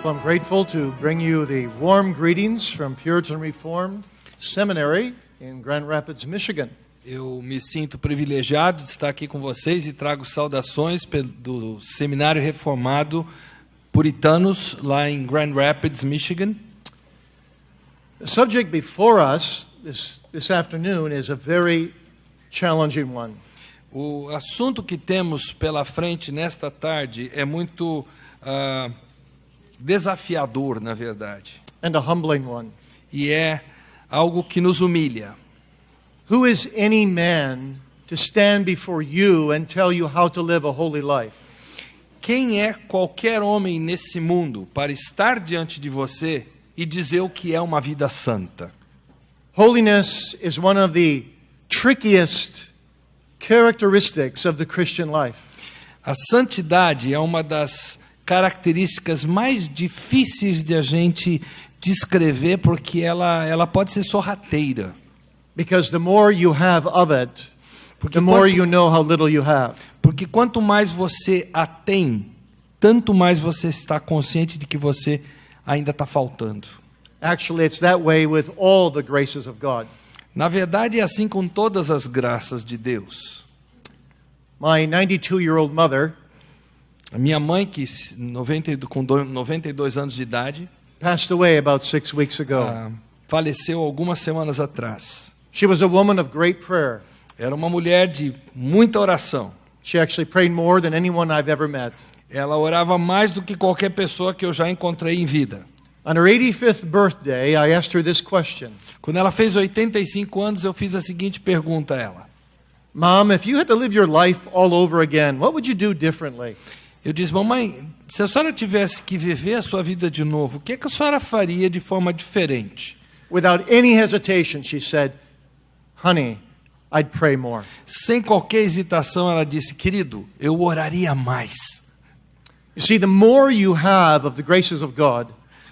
I'm grateful to bring you the warm greetings from Puritan Reformed Seminary in Grand Rapids, Michigan. Eu me sinto privilegiado de estar aqui com vocês e trago saudações do Seminário Reformado Puritanos, lá em Grand Rapids, Michigan. The subject before us this afternoon is a very challenging one. O assunto que temos pela frente nesta tarde é muito desafiador, na verdade. And a humbling one. E é algo que nos humilha. Who is any man to stand before you and tell you how to live a holy life? Quem é qualquer homem nesse mundo para estar diante de você e dizer o que é uma vida santa? Holiness is one of the trickiest characteristics of the Christian life. A santidade é uma das características mais difíceis de a gente descrever, porque ela pode ser sorrateira. Because the more you have of it, the more you know how little you have. Porque quanto mais você a tem, tanto mais você está consciente de que você ainda está faltando. Actually, it's that way with all the graces of God. Na verdade, é assim com todas as graças de Deus. My 92-year-old mother A minha mãe, com 92 anos de idade, passed away about 6 weeks ago. Faleceu algumas semanas atrás. She was a woman of great prayer. Era uma mulher de muita oração. She actually prayed more than anyone I've ever met. Ela orava mais do que qualquer pessoa que eu já encontrei em vida. On her 85th birthday, I asked her this question. Quando ela fez 85 anos, eu fiz a seguinte pergunta a ela. Mom, if you had to live your life all over again, what would you do differently? Eu disse, mamãe, se a senhora tivesse que viver a sua vida de novo, o que a senhora faria de forma diferente? Without any hesitation, she said, honey, I'd pray more. Sem qualquer hesitação, ela disse, querido, eu oraria mais. You see, the more you have of the graces of God,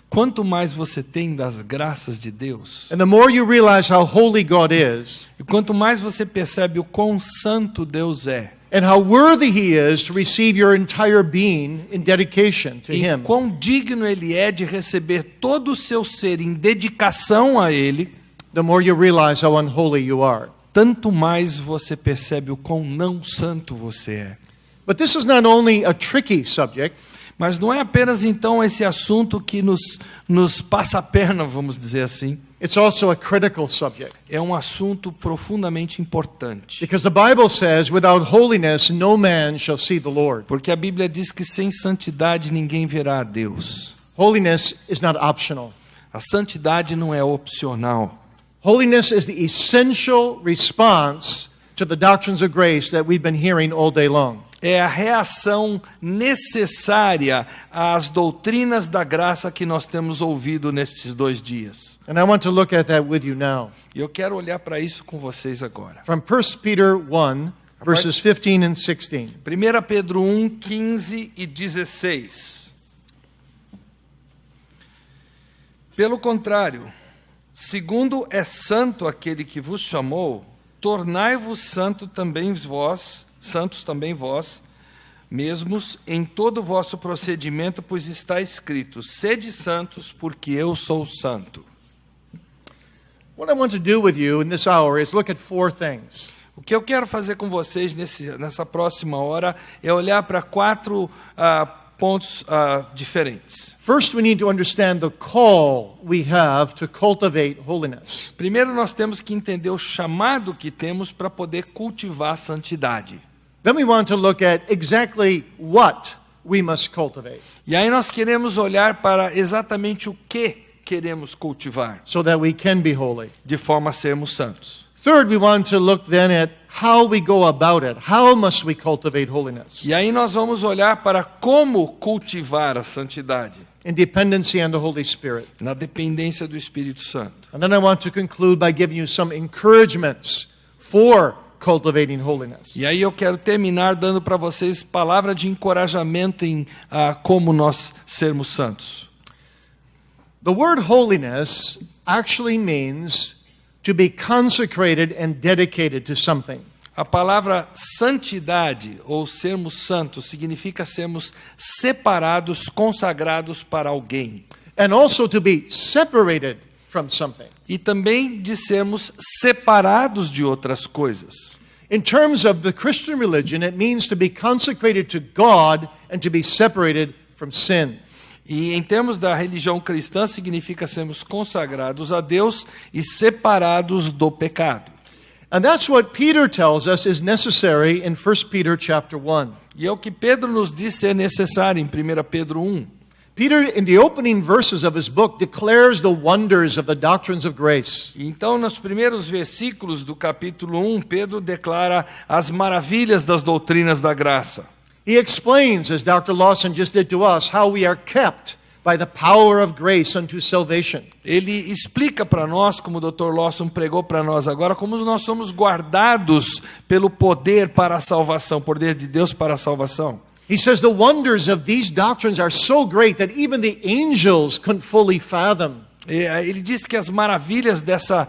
Quanto mais você tem das graças de Deus, and the more you realize how holy God is, e quanto mais você percebe o quão santo Deus é, and how worthy He is to receive your entire being in dedication to e Him, quão digno Ele é de receber todo o seu ser em dedicação a Ele, the more you realize how unholy you are. tanto mais você percebe o quão não santo você é. But this is not only a tricky subject, Mas não é apenas então esse assunto que nos passa a perna, vamos dizer assim. it's also a critical subject. É um assunto profundamente importante. Because the Bible says, without holiness, no man shall see the Lord. Porque a Bíblia diz que sem santidade ninguém verá a Deus. Holiness is not optional. A santidade não é opcional. Holiness is the essential response to the doctrines of grace that we've been hearing all day long. É a reação necessária às doutrinas da graça que nós temos ouvido nestes 2 dias. And I want to look at that with you now. E eu quero olhar para isso com vocês agora. From 1 Peter 1, verses 15 and 16. 1 Pedro 1, 15 e 16. Pelo contrário, segundo é santo aquele que vos chamou, tornai-vos santos também vós mesmos em todo o vosso procedimento, pois está escrito, sede santos, porque eu sou santo. What I want to do with you in this hour is look at 4 things. O que eu quero fazer com vocês nessa próxima hora é olhar para 4 pontos diferentes. First, we need to understand the call we have to cultivate holiness. Primeiro, nós temos que entender o chamado que temos para poder cultivar a santidade. Then we want to look at exactly what we must cultivate E aí nós queremos olhar para exatamente o que queremos cultivar, so that we can be holy. de forma a sermos santos. Third, we want to look then at how we go about it. How must we cultivate holiness? E aí nós vamos olhar para como cultivar a santidade, In dependency on the Holy Spirit. na dependência do Espírito Santo. And then I want to conclude by giving you some encouragements for cultivating holiness. E aí eu quero terminar dando para vocês palavra de encorajamento em como nós sermos santos. The word holiness actually means to be consecrated and dedicated to something. A palavra santidade, ou sermos santos, significa sermos separados, consagrados para alguém. And also to be separated from something. E também de sermos separados de outras coisas. In terms of the Christian religion, it means to be consecrated to God and to be separated from sin. E em termos da religião cristã, significa sermos consagrados a Deus e separados do pecado. And that's what Peter tells us is necessary in 1 Peter chapter 1. E é o que Pedro nos diz ser necessário em 1 Pedro 1. Peter, in the opening verses of his book, declares the wonders of the doctrines of grace. Então, nos primeiros versículos do capítulo 1, Pedro declara as maravilhas das doutrinas da graça. He explains, as Dr. Lawson just did to us, how we are kept by the power of grace unto salvation. Ele explica para nós, como o Dr. Lawson pregou para nós agora, como nós somos guardados pelo poder para a salvação, poder de Deus para a salvação. He says the wonders of these doctrines are so great that even the angels couldn't fully fathom. Ele diz que as maravilhas dessa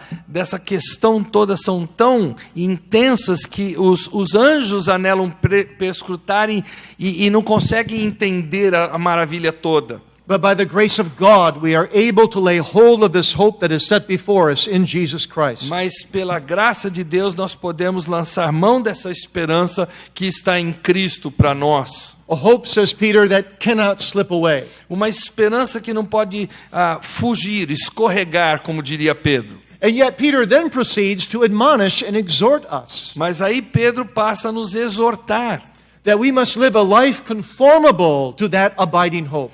questão toda são tão intensas que os anjos anelam perscrutarem e não conseguem entender a maravilha toda. But by the grace of God, we are able to lay hold of this hope that is set before us in Jesus Christ. Mas pela graça de Deus nós podemos lançar mão dessa esperança que está em Cristo para nós. A hope, says Peter, that cannot slip away. Uma esperança que não pode fugir, escorregar, como diria Pedro. And yet Peter then proceeds to admonish and exhort us Mas aí Pedro passa a nos exortar. that we must live a life conformable to that abiding hope.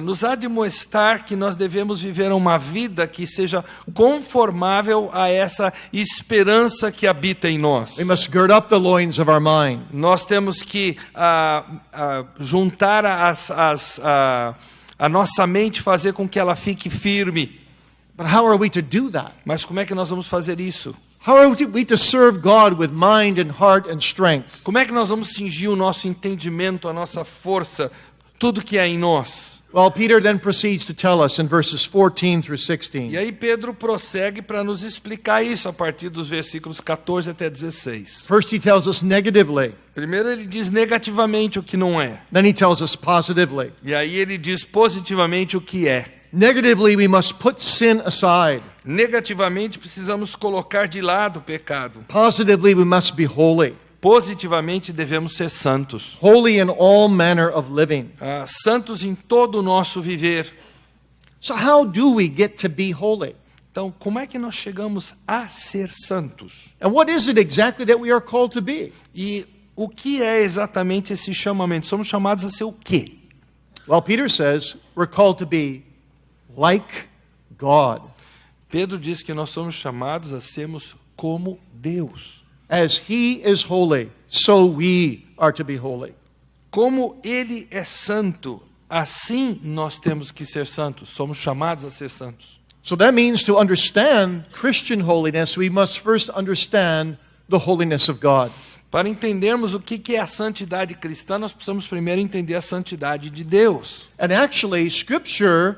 Nos admoestar que nós devemos viver uma vida que seja conformável a essa esperança que habita em nós. We must gird up the loins of our mind. Nós temos que juntar a nossa mente, fazer com que ela fique firme. But how are we to do that? Mas como é que nós vamos fazer isso? How are we to serve God with mind and heart and strength? Como é que nós vamos cingir o nosso entendimento, a nossa força, tudo que é em nós? Well, Peter then proceeds to tell us in verses 14 through 16. E aí Pedro prossegue para nos explicar isso a partir dos versículos 14 até 16. First he tells us negatively, Primeiro ele diz negativamente o que não é. then he tells us positively. E aí ele diz positivamente o que é. Negatively, we must put sin aside. Negativamente precisamos colocar de lado o pecado. Positively, we must be holy. Positivamente devemos ser santos. Holy in all manner of living. Santos em todo o nosso viver. So how do we get to be holy? Então, como é que nós chegamos a ser santos? And what is it exactly that we are called to be? E o que é exatamente esse chamamento? Somos chamados a ser o quê? Well, Peter says we're called to be like God. Pedro diz que nós somos chamados a sermos como Deus. As he is holy, so we are to be holy. Como ele é santo, assim nós temos que ser santos. Somos chamados a ser santos. So that means to understand Christian holiness, we must first understand the holiness of God. Para entendermos o que é a santidade cristã, nós precisamos primeiro entender a santidade de Deus. And actually, Scripture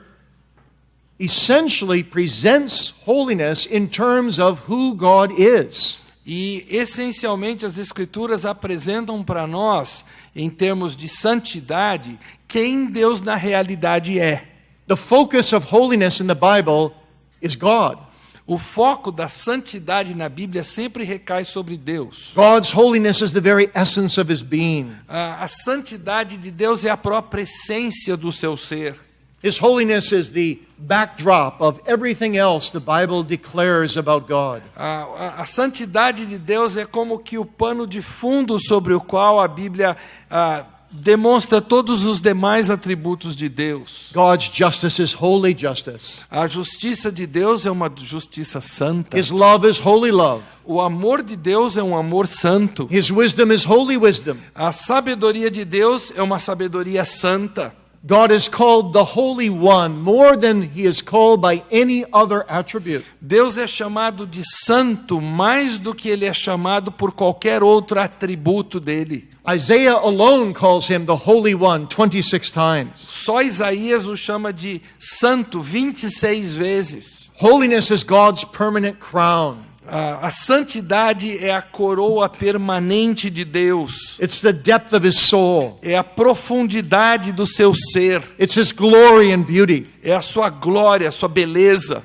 essentially presents holiness in terms of who God is. E, essencialmente, as Escrituras apresentam para nós, em termos de santidade, quem Deus na realidade é. The focus of holiness in the Bible is God. O foco da santidade na Bíblia sempre recai sobre Deus. God's holiness is the very essence of his being. A santidade de Deus é a própria essência do seu ser. His holiness is the backdrop of everything else the Bible declares about God. A santidade de Deus é como que o pano de fundo sobre o qual a Bíblia demonstra todos os demais atributos de Deus. God's justice is holy justice. A justiça de Deus é uma justiça santa. His love is holy love. O amor de Deus é um amor santo. His wisdom is holy wisdom. A sabedoria de Deus é uma sabedoria santa. God is called the Holy One more than he is called by any other attribute. Deus é chamado de santo mais do que ele é chamado por qualquer outro atributo dele. Isaiah alone calls him the Holy One 26 times. Só Isaías o chama de santo 26 vezes. Holiness is God's permanent crown. A santidade é a coroa permanente de Deus. It's the depth of his soul. É a profundidade do seu ser. It's his glory and beauty. É a sua glória, a sua beleza.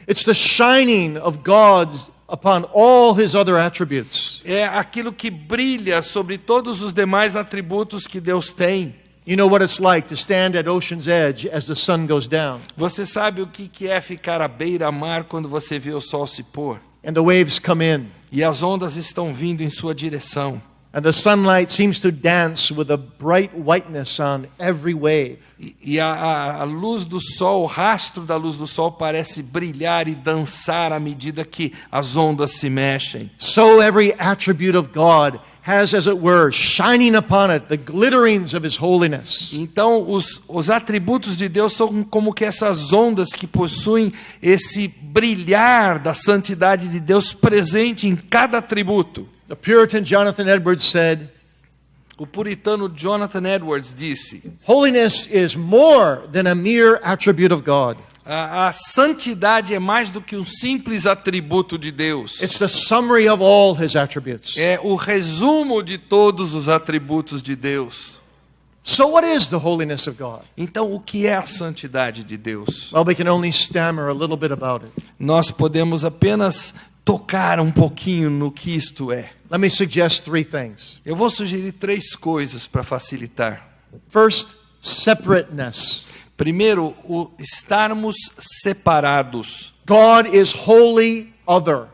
It's the shining of God's upon all his other attributes. É aquilo que brilha sobre todos os demais atributos que Deus tem. You know what it's like to stand at ocean's edge as the sun goes down, Você sabe o que é ficar à beira-mar quando você vê o sol se pôr? and the waves come in, E as ondas estão vindo em sua direção. and the sunlight seems to dance with a bright whiteness on every wave. E a luz do sol, o rastro da luz do sol parece brilhar e dançar à medida que as ondas se mexem. So every attribute of God has, as it were, shining upon it the glitterings of his holiness. Então, os atributos de Deus são como que essas ondas que possuem esse brilhar da santidade de Deus presente em cada atributo. The Puritan Jonathan Edwards said, O puritano Jonathan Edwards disse: holiness is more than a mere attribute of God. a santidade é mais do que um simples atributo de Deus. It's the summary of all his attributes. É o resumo de todos os atributos de Deus. So what is the holiness of God? Então, o que é a santidade de Deus? Well, we can only stammer a little bit about it. Nós podemos apenas tocar um pouquinho no que isto é. Let me suggest three things. Eu vou sugerir 3 coisas para facilitar. First, separateness. Primeiro, o estarmos separados. God is wholly other.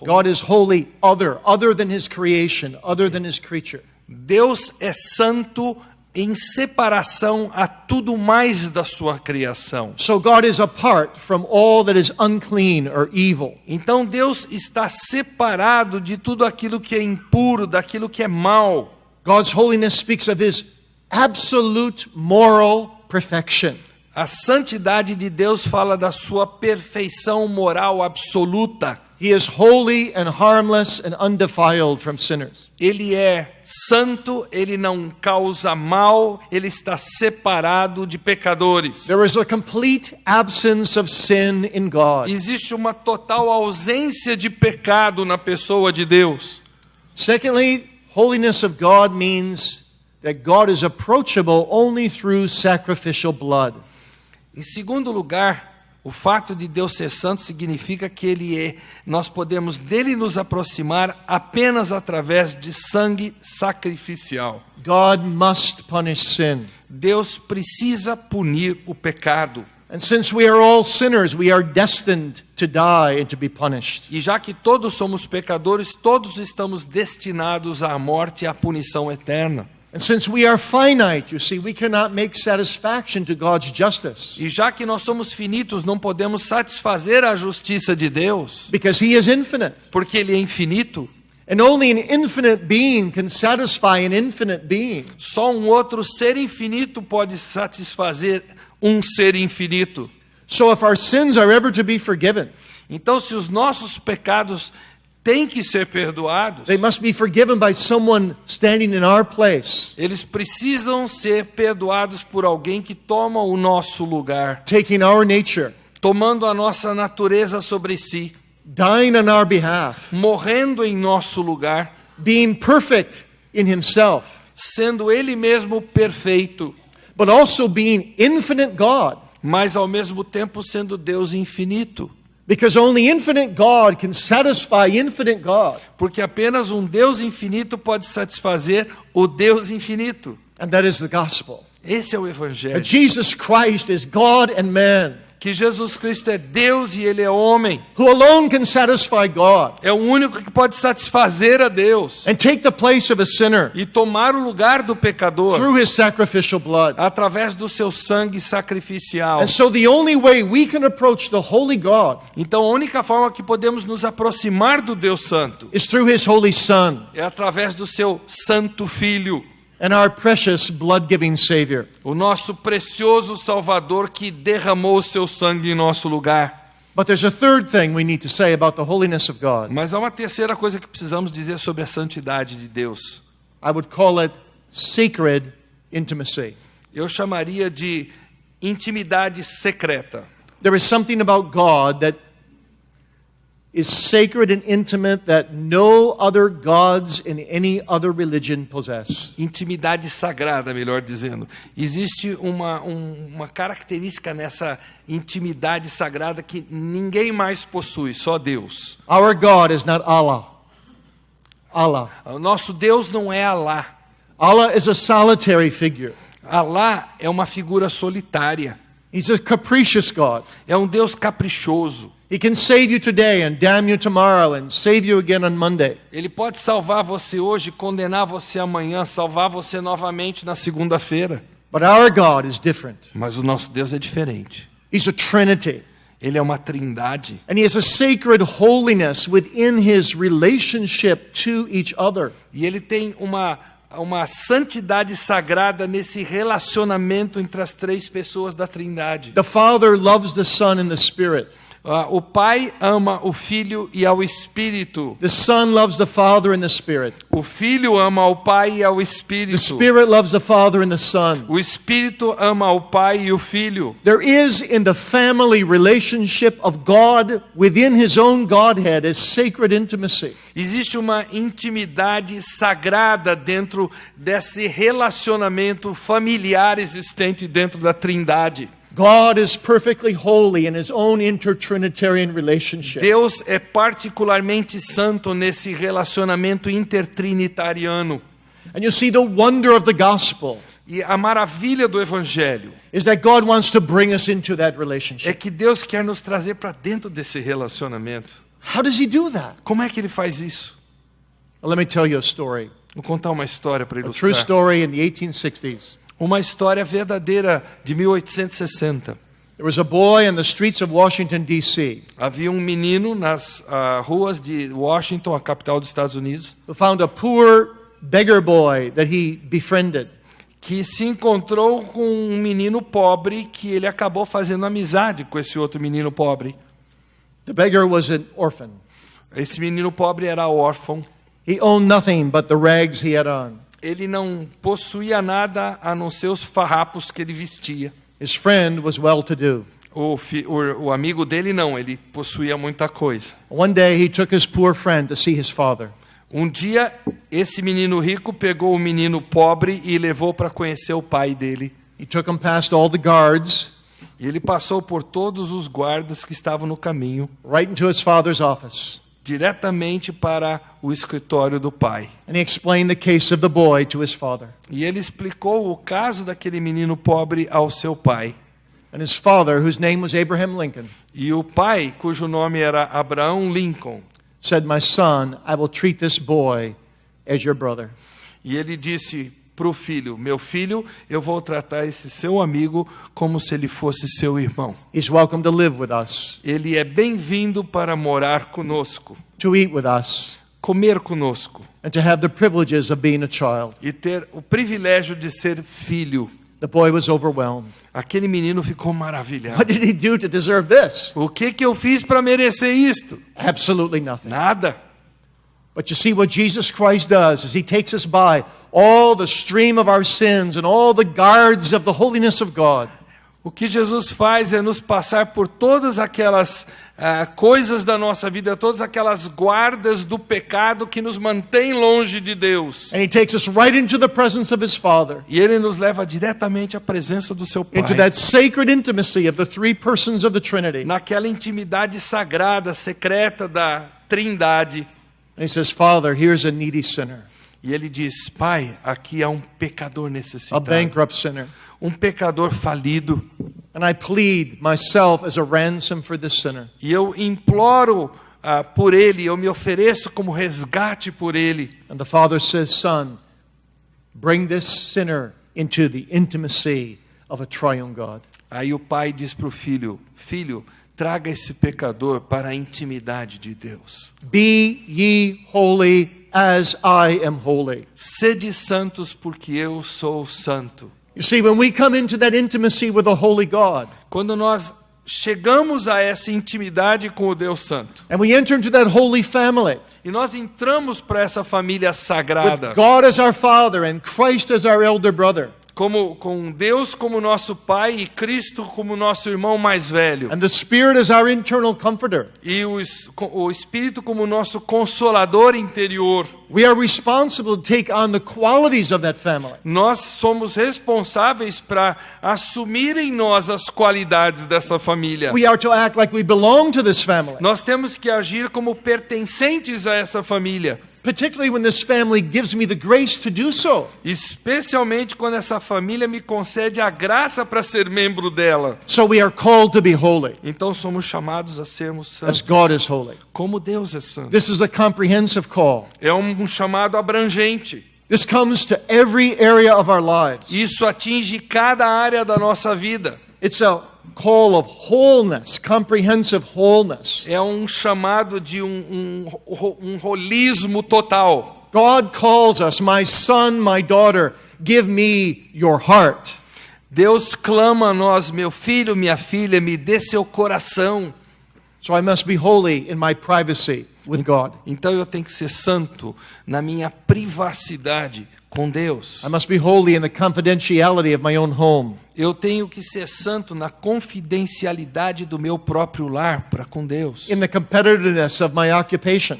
God is wholly other than his creation, other than his creature. Deus é santo em separação a tudo mais da sua criação. So God is apart from all that is unclean or evil. Então Deus está separado de tudo aquilo que é impuro, daquilo que é mal. God's holiness speaks of his absolute moral perfection. A santidade de Deus fala da sua perfeição moral absoluta. He is holy and harmless and undefiled from sinners. Ele é santo, ele não causa mal, ele está separado de pecadores. There is a complete absence of sin in God. Existe uma total ausência de pecado na pessoa de Deus. Secondly, holiness of God means that God is approachable only through sacrificial blood. Em segundo lugar, o fato de Deus ser santo significa que nós podemos dele nos aproximar apenas através de sangue sacrificial. God must punish sin. Deus precisa punir o pecado. And since we are all sinners, we are destined to die and to be punished. E já que todos somos pecadores, todos estamos destinados à morte e à punição eterna. And since we are finite, you see, we cannot make satisfaction to God's justice. E já que nós somos finitos, não podemos satisfazer a justiça de Deus, Because he is infinite. porque ele é infinito. And only an infinite being can satisfy an infinite being. Só um outro ser infinito pode satisfazer um ser infinito. So if our sins are ever to be forgiven, Então, se os nossos pecados têm que ser perdoados, they must be forgiven by someone standing in our place, eles precisam ser perdoados por alguém que toma o nosso lugar, taking our nature, tomando a nossa natureza sobre si, dying on our behalf, morrendo em nosso lugar, being perfect in himself, sendo ele mesmo perfeito, but also being infinite God. mas ao mesmo tempo sendo Deus infinito. Because only infinite God can satisfy infinite God. Porque apenas um Deus infinito pode satisfazer o Deus infinito. And that is the gospel. Esse é o Evangelho. That Jesus Christ is God and man, Que Jesus Cristo é Deus e Ele é homem. who alone can satisfy God É o único que pode satisfazer a Deus and take the place of a sinner e tomar o lugar do pecador through his sacrificial blood. através do seu sangue sacrificial. And so the only way we can approach the holy God Então a única forma que podemos nos aproximar do Deus Santo is through his holy Son é através do seu Santo Filho, and our precious blood-giving Savior. o nosso precioso Salvador que derramou o seu sangue em nosso lugar. But there's a third thing we need to say about the holiness of God. Mas há uma terceira coisa que precisamos dizer sobre a santidade de Deus. I would call it sacred intimacy. Eu chamaria de intimidade secreta. There is something about God that is sacred and intimate that no other gods in any other religion possess. Intimidade sagrada, melhor dizendo. Existe uma característica nessa intimidade sagrada que ninguém mais possui, só Deus. Our God is not Allah. Allah. O nosso Deus não é Alá. Allah is a solitary figure. Alá é uma figura solitária. He's a capricious God. É um Deus caprichoso. He can save you today and damn you tomorrow and save you again on Monday. Ele pode salvar você hoje, condenar você amanhã, salvar você novamente na segunda-feira. But our God is different. Mas o nosso Deus é diferente. He's a Trinity. Ele é uma trindade. And He has a sacred holiness within His relationship to each other. E Ele tem uma santidade sagrada nesse relacionamento entre as três pessoas da trindade. The Father loves the Son and the Spirit. O Pai ama o Filho e ao Espírito. The Son loves the Father and the Spirit. O Filho ama ao Pai e ao The Espírito. Spirit loves the Father and the Son. O Espírito ama o Pai e o Filho. There is in the family relationship of God within His own Godhead a sacred intimacy. Existe uma intimidade sagrada dentro desse relacionamento familiar existente dentro da Trindade. God is perfectly holy in His own intertrinitarian relationship. Deus é particularmente santo nesse relacionamento intertrinitariano. And you see the wonder of the gospel E a maravilha do Evangelho is that God wants to bring us into that é relationship. que Deus quer nos trazer para dentro desse relacionamento. How does He do that? Como é que Ele faz isso? Well, let me tell you a story. Vou contar uma história para A true ilustrar. story in the 1860s. Uma história verdadeira de 1860. There was a boy in the streets of Washington, D.C. Havia um menino nas ruas de Washington, a capital dos Estados Unidos, who found a poor beggar boy that he befriended. que se encontrou com um menino pobre que ele acabou fazendo amizade com esse outro menino pobre. The beggar was an orphan. Esse menino pobre era órfão. He owned nothing but the rags he had on. Ele não possuía nada a não ser os farrapos que ele vestia. His friend was well-to-do. O amigo dele não, ele possuía muita coisa. One day he took his poor friend to see his father. Um dia, esse menino rico pegou o menino pobre e levou para conhecer o pai dele. He took him past all the guards, E ele passou por todos os guardas que estavam no caminho, right into his father's office. diretamente para o escritório do pai. And he explained the case of the boy to his father. E ele explicou o caso daquele menino pobre ao seu pai. And his father, whose name was Abraham Lincoln, E o pai, cujo nome era Abraão Lincoln, said, "My son, I will treat this boy as your brother." e ele disse para o filho: meu filho, eu vou tratar esse seu amigo como se ele fosse seu irmão. He's welcome to live with us, Ele é bem-vindo para morar conosco, to eat with us, comer conosco and to have the privileges of being a child. e ter o privilégio de ser filho. The boy was overwhelmed. Aquele menino ficou maravilhado. What did he do to deserve this? O que eu fiz para merecer isto? Absolutely nothing. Nada. But you see what Jesus Christ does is He takes us by all the stream of our sins and all the guards of the holiness of God. O que Jesus faz é nos passar por todas aquelas coisas da nossa vida, todas aquelas guardas do pecado que nos mantêm longe de Deus. And He takes us right into the presence of His Father, E Ele nos leva diretamente à presença do seu Pai. into that sacred intimacy of the three persons of the Trinity. Naquela intimidade sagrada, secreta da Trindade. And He says, "Father, here's a needy sinner, E Ele diz: Pai, aqui há um pecador a necessitado. bankrupt sinner. Um pecador falido. And I plead myself as a ransom for this sinner. E eu imploro por ele, eu me ofereço como resgate por ele. And the Father says, Son, bring this sinner into the intimacy of a triune God." Aí o pai diz para o filho: Filho, traga esse pecador para a intimidade de Deus. Be ye holy as I am holy. Sede santos porque eu sou santo. You see, when we come into that intimacy with a holy God, Quando nós chegamos a essa intimidade com o Deus Santo, and we enter into that holy family, e nós entramos para essa família with sagrada, God as our Father and Christ as our elder brother, com Deus como nosso Pai e Cristo como nosso irmão mais velho. And the Spirit is our internal comforter. E o Espírito como nosso consolador interior. We are responsible to take on the qualities of that family. Nós somos responsáveis para assumir em nós as qualidades dessa família. We are to act like we belong to this family, Nós temos que agir como pertencentes a essa família. particularly when this family gives me the grace to do so. Especialmente quando essa família me concede a graça para ser membro dela. So we are called to be holy, Então somos chamados a sermos as santos, God is holy. como Deus é santo. This is a comprehensive call. É um chamado abrangente. This comes to every area of our lives. Isso atinge cada área da nossa vida. It's a call of wholeness, comprehensive wholeness. É um chamado de um holismo total. God calls us, my son, my daughter, give me your heart. Deus clama a nós, meu filho, minha filha, me dê seu coração. So I must be holy in my privacy with God. Então eu tenho que ser santo na minha privacidade com Deus. I must be holy in the confidentiality of my own home. Eu tenho que ser santo na confidencialidade do meu próprio lar para com Deus. In the competitiveness of my occupation.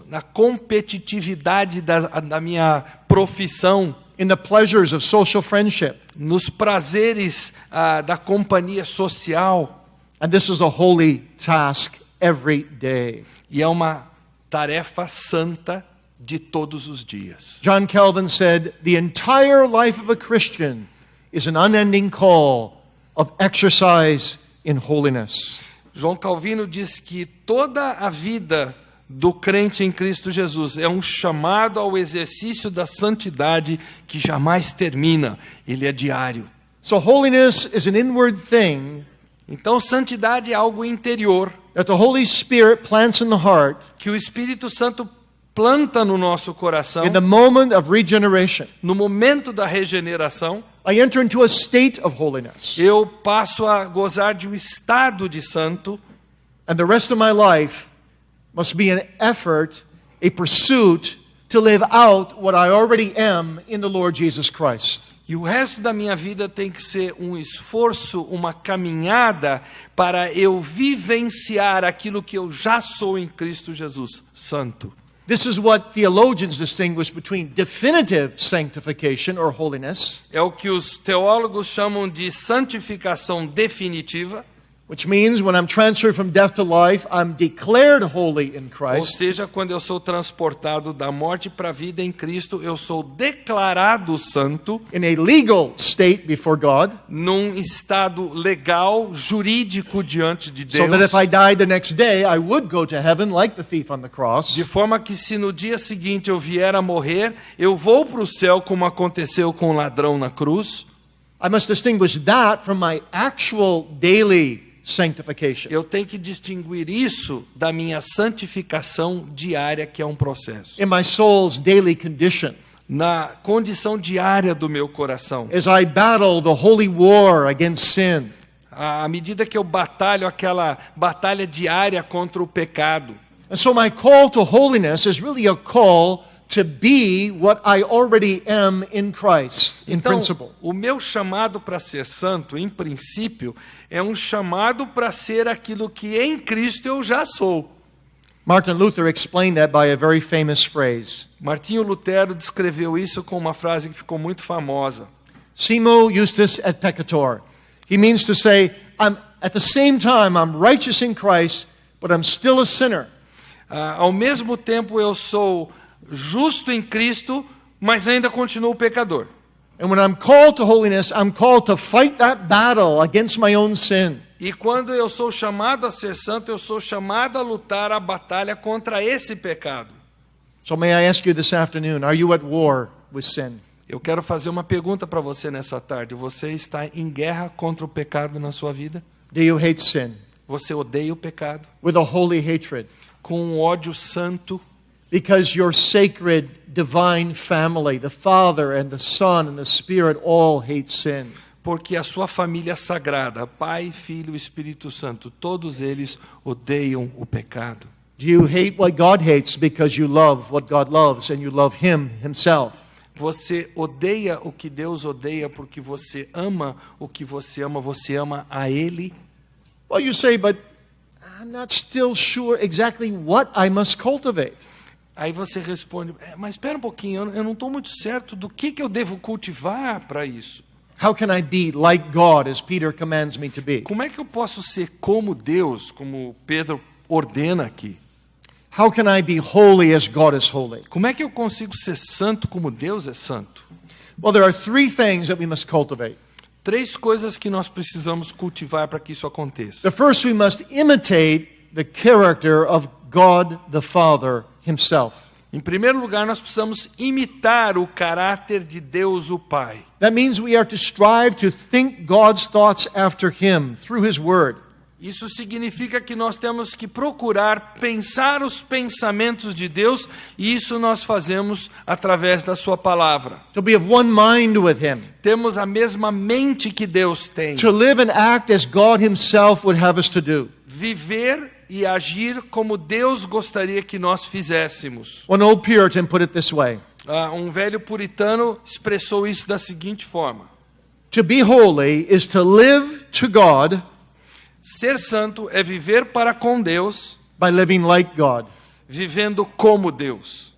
Na competitividade da minha profissão. In the pleasures of social friendship. Nos prazeres da companhia social. And this is a holy task every day. E é uma tarefa santa de todos os dias. John Calvin said, the entire life of a Christian is an unending call of exercise in holiness. João Calvino diz que toda a vida do crente em Cristo Jesus é um chamado ao exercício da santidade que jamais termina. Ele é diário. So holiness is an inward thing Então, santidade é algo interior that the Holy Spirit plants in the heart que o Espírito Santo planta no nosso coração. in the moment of regeneration. No momento da regeneração, I enter into a state of holiness. eu passo a gozar de um estado de santo. And the rest of my life must be an effort, a pursuit to live out what I already am in the Lord Jesus Christ. E o resto da minha vida tem que ser um esforço, uma caminhada para eu vivenciar aquilo que eu já sou em Cristo Jesus, santo. This is what theologians distinguish between definitive sanctification or holiness, É o que os teólogos chamam de santificação definitiva, which means when I'm transferred from death to life, I'm declared holy in ou Christ. seja, quando eu sou transportado da morte para a vida em Cristo, eu sou declarado santo In a legal state before God, num estado legal, jurídico diante de so that if I Deus, died the next day, I would go to heaven like the thief on the de cross. forma que se no dia seguinte eu vier a morrer, eu vou para o céu como aconteceu com o ladrão na cruz. I must distinguish that from my actual daily sanctification. Eu tenho que distinguir isso da minha santificação diária, que é um processo. In my soul's daily condition, Na condição diária do meu coração. as I battle the holy war against sin, À medida que eu batalho aquela batalha diária contra o pecado. and so my call to holiness is really a call to be what I already am in Christ, in Então, principle. o meu chamado para ser santo, em princípio, é um chamado para ser aquilo que em Cristo eu já sou. Martin Luther explained that by a very famous phrase. Martinho Lutero descreveu isso com uma frase que ficou muito famosa. Simo justus et peccator. He means to say, at the same time, I'm righteous in Christ, but I'm still a sinner. Ao mesmo tempo eu sou justo em Cristo, mas ainda continuo pecador. And when I'm called to holiness, I'm called to fight that battle against my own sin. E quando eu sou chamado a ser santo, eu sou chamado a lutar a batalha contra esse pecado. So may I ask you this afternoon, are you at war with sin? Eu quero fazer uma pergunta para você nessa tarde. Você está em guerra contra o pecado na sua vida? Do you hate sin? Você odeia o pecado? With a holy hatred? Com um ódio santo? Because your sacred divine family, the Father and the Son and the Spirit all hate sin. Porque a sua família sagrada, Pai, Filho e Espírito Santo, todos eles odeiam o pecado. Do you hate what God hates because you love what God loves and you love Him Himself? Você odeia o que Deus odeia porque você ama o que você ama a Ele? Well, you say, but I'm not still sure exactly what I must cultivate. Aí você responde, mas espera um pouquinho, eu não estou muito certo do que eu devo cultivar para isso. How can I be like God as Peter commands me to be? Como é que eu posso ser como Deus, como Pedro ordena aqui? How can I be holy as God is holy? Como é que eu consigo ser santo como Deus é santo? Well, there are three things that we must cultivate. 3 coisas que nós precisamos cultivar para que isso aconteça. The first, we must imitate the character of God the Father himself. Em primeiro lugar, nós precisamos imitar o caráter de Deus o Pai. That means we are to strive to think God's thoughts after him through his word. Isso significa que nós temos que procurar pensar os pensamentos de Deus, e isso nós fazemos através da sua palavra. To be of one mind with him. Temos a mesma mente que Deus tem. To live and act as God himself would have us to do. Viver e agir como Deus gostaria que nós fizéssemos. One old Puritan put it this way. Um velho puritano expressou isso da seguinte forma: To be holy is to live to God ser santo é viver para com Deus, by living like God. vivendo como Deus.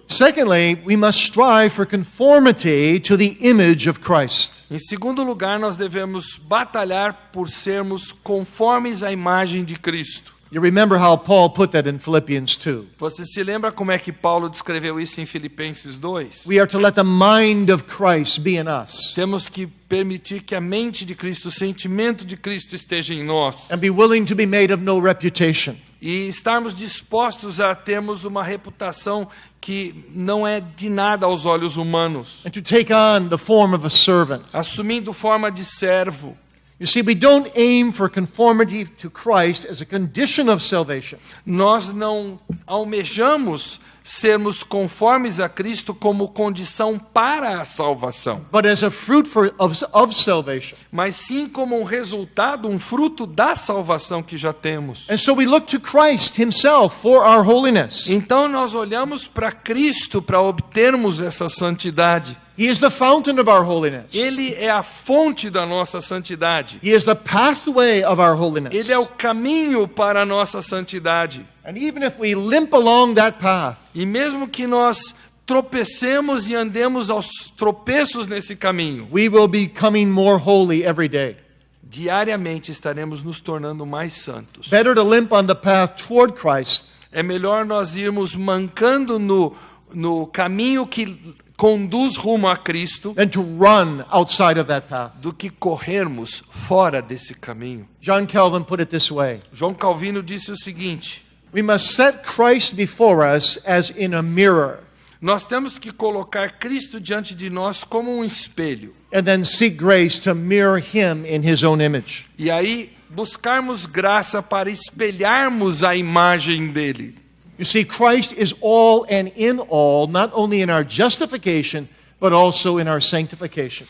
Secondly, we must strive for conformity to the image of Christ. Em segundo lugar, nós devemos batalhar por sermos conformes à imagem de Cristo. You remember how Paul put that in Philippians 2. Você se lembra como é que Paulo descreveu isso em Filipenses 2? We are to let the mind of Christ be in us Temos que permitir que a mente de Cristo, o sentimento de Cristo esteja em nós. and be willing to be made of no reputation. E estarmos dispostos a termos uma reputação que não é de nada aos olhos humanos, And to take on the form of a servant. assumindo forma de servo. You see, we don't aim for conformity to Christ as a condition of salvation. Nós não almejamos sermos conformes a Cristo como condição para a salvação, But as a fruit of salvation. mas sim como um resultado, um fruto da salvação que já temos. And so we look to Christ himself for our holiness. Então nós olhamos para Cristo para obtermos essa santidade. He is the fountain of our holiness. Ele é a fonte da nossa santidade. He is the pathway of our holiness. Ele é o caminho para a nossa santidade. And even if we limp along that path, E mesmo que nós tropecemos e andemos aos tropeços nesse caminho, we will be becoming more holy every day. diariamente estaremos nos tornando mais santos. Better to limp on the path toward Christ É melhor nós irmos mancando no caminho que conduz rumo a Cristo than to run outside of that path. do que corrermos fora desse caminho. John Calvin put it this way. João Calvino disse o seguinte: We must set Christ before us as in a mirror, nós temos que colocar Cristo diante de nós como um espelho. and then seek grace to mirror him in his own image. E aí buscarmos graça para espelharmos a imagem dele. You see, Christ is all and in all, not only in our justification, but also in our sanctification.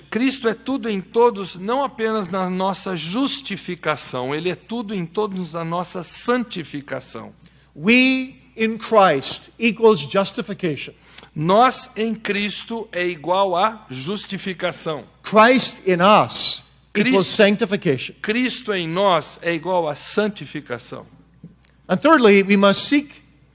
Cristo é tudo em todos, não apenas na nossa justificação, Ele é tudo em todos na nossa santificação. We in Christ equals justification. Nós em Cristo é igual a justificação. Christ in us equals Christ- sanctification. Cristo em nós é igual a santificação. And thirdly, we must seek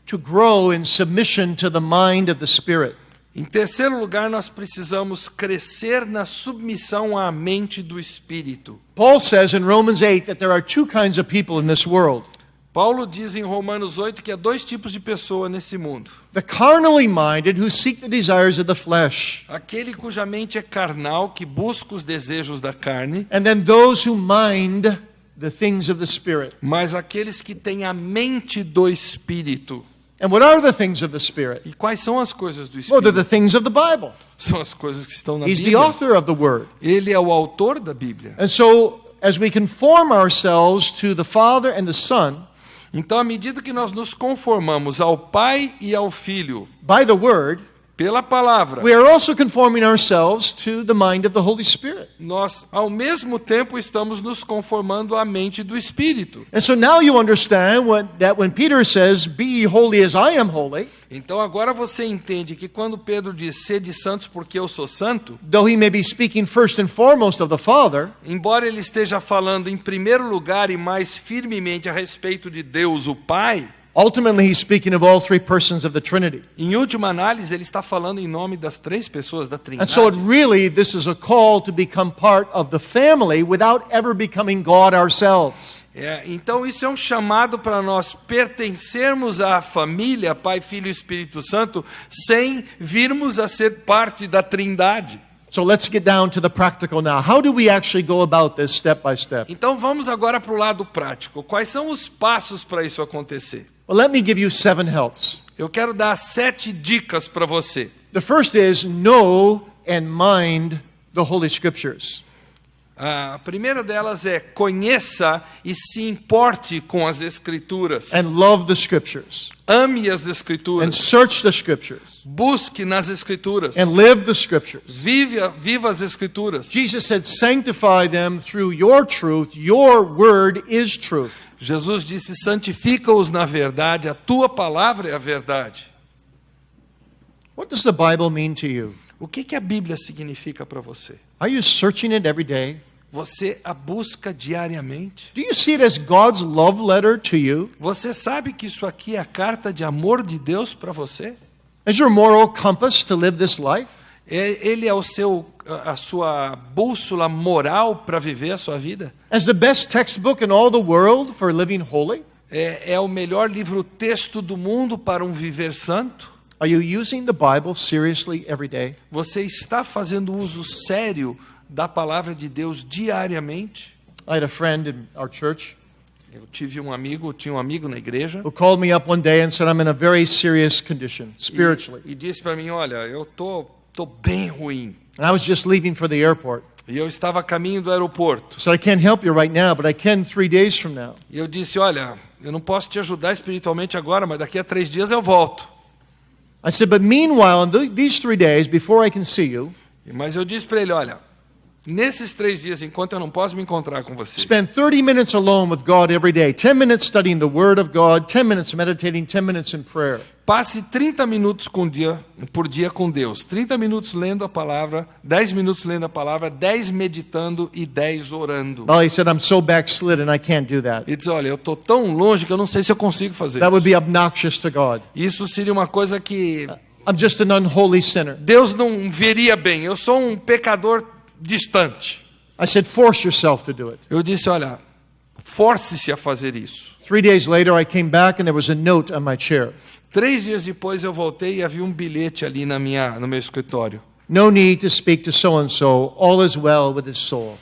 to grow in submission to the mind of the Spirit. Em terceiro lugar, nós precisamos crescer na submissão à mente do Espírito. Paul says in Romans 8 that there are two kinds of people in this world. Paulo diz em Romanos 8 que há 2 tipos de pessoa nesse mundo. The carnally minded who seek the desires of the flesh, Aquele cuja mente é carnal, que busca os desejos da carne, and then those who mind the things of the Spirit. mas aqueles que têm a mente do Espírito. And what are the things of the Spirit? E quais são as coisas do Well, they're Espírito? the things of the Bible. São as coisas que estão na He's the Bíblia. author of the Word. Ele é o autor da Bíblia. And so, as we conform ourselves to the Father and the Son Então, à medida que nós nos conformamos ao Pai e ao Filho by the Word, pela palavra, we are also conforming ourselves to the mind of the Holy Spirit. nós ao mesmo tempo estamos nos conformando à mente do Espírito. And so now you understand that when Peter says, "Be ye holy as I am holy," Então agora você entende que quando Pedro diz, sede santos porque eu sou santo, though he may be speaking first and foremost of the Father, embora ele esteja falando em primeiro lugar e mais firmemente a respeito de Deus, o Pai, ultimately he's speaking of all three persons of the Trinity. em última análise ele está falando em nome das três pessoas da And Trindade. so this is a call to become part of the family without ever becoming God ourselves. Então isso é um chamado para nós pertencermos à família, Pai, Filho e Espírito Santo, sem virmos a ser parte da Trindade. So let's get down to the practical now. How do we actually go about this step by step? Então vamos agora para o lado prático. Quais são os passos para isso acontecer? Well, let me give you 7 helps. Eu quero dar 7 dicas para você. The first is know and mind the Holy Scriptures. A primeira delas é conheça e se importe com as Escrituras. And love the Scriptures. Ame as And Escrituras. search the Scriptures. Busque nas Escrituras. And live the Scriptures. Viva as Escrituras. Jesus said, sanctify them through your truth. Your word is truth. Jesus disse, santifica-os na verdade, a tua palavra é a verdade. What does the Bible mean to you? O que a Bíblia significa para você? Are you searching it every day? Você a busca diariamente? Do you see it as God's love letter to you? Você sabe que isso aqui é a carta de amor de Deus para você? As your moral compass to live this life? Ele é a sua bússola moral para viver a sua vida? As the best textbook in all the world for living holy? É o melhor livro-texto do mundo para um viver santo? Are you using the Bible seriously every day? Você está fazendo uso sério da palavra de Deus diariamente? I had a friend in our church Eu tinha um amigo na igreja who called me up one day and said, I'm in a very serious condition, spiritually. e disse para mim, olha, eu tô bem ruim. And I was just leaving for the airport. E eu estava a caminho do aeroporto. I said, I can't help you right now, but I can 3 days from now. E eu disse, olha, eu não posso te ajudar espiritualmente agora, mas daqui a 3 dias eu volto. I said, but meanwhile, in these 3 days, before I can see you, Mas eu disse para ele, olha, nesses 3 dias, enquanto eu não posso me encontrar com você, spend 30 minutes alone with God every day. 10 minutes studying the Word of God, 10 minutes meditating, 10 minutes in prayer. passe 30 minutos por dia com Deus. 30 minutos lendo a palavra, 10 minutos lendo a palavra, 10 meditando e 10 orando. Well, he said, I'm so backslidden, I can't do that. Ele diz, olha, eu estou tão longe que eu não sei se eu consigo fazer That would isso. be obnoxious to God. Isso seria uma coisa que I'm just an unholy sinner. Deus não veria bem. Eu sou um pecador distante. I said, force yourself to do it. Eu disse, olha, force-se a fazer isso. 3 days later, I came back and there was a note on my chair. 3 dias depois eu voltei e havia um bilhete ali no meu escritório. No need to speak to so-and-so. All is well with his soul.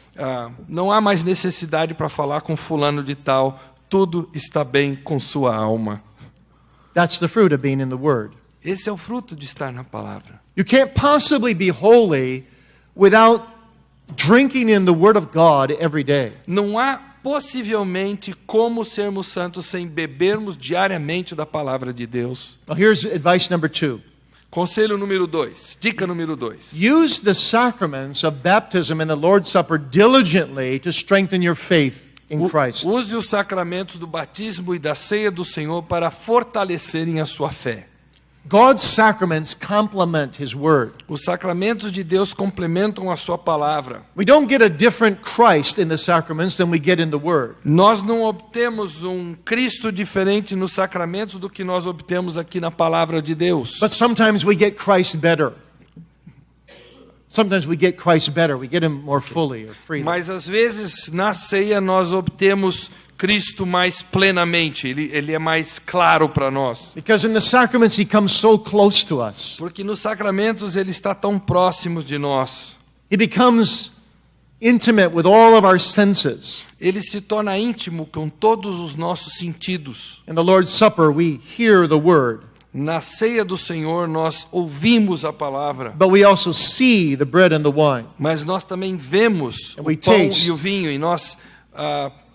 Não há mais necessidade para falar com fulano de tal. Tudo está bem com sua alma. That's the fruit of being in the Word. Esse é o fruto de estar na palavra. You can't possibly be holy without drinking in the Word of God every day. Não há possivelmente como sermos santos sem bebermos diariamente da palavra de Deus. Now here's advice number 2. Conselho número 2, dica número 2. Use the sacraments of baptism and the Lord's Supper diligently to strengthen your faith in Christ. Use os sacramentos do batismo e da ceia do Senhor para fortalecerem a sua fé. God's sacraments complement His Word. Os sacramentos de Deus complementam a sua palavra. We don't get a different Christ in the sacraments than we get in the Word. Nós não obtemos um Cristo diferente nos sacramentos do que nós obtemos aqui na palavra de Deus. But sometimes we get Christ better. Sometimes we get Christ better. We get Him more fully or freely. Mas às vezes na ceia nós obtemos Cristo mais plenamente. Ele é mais claro para nós. Because in the sacraments He comes so close to us. Porque nos sacramentos ele está tão próximo de nós. He becomes intimate with all of our senses. Ele se torna íntimo com todos os nossos sentidos. In the Lord's Supper we hear the Word. Na ceia do Senhor nós ouvimos a palavra, But we also see the bread and the wine. mas nós também vemos And o we pão taste. e o vinho e nós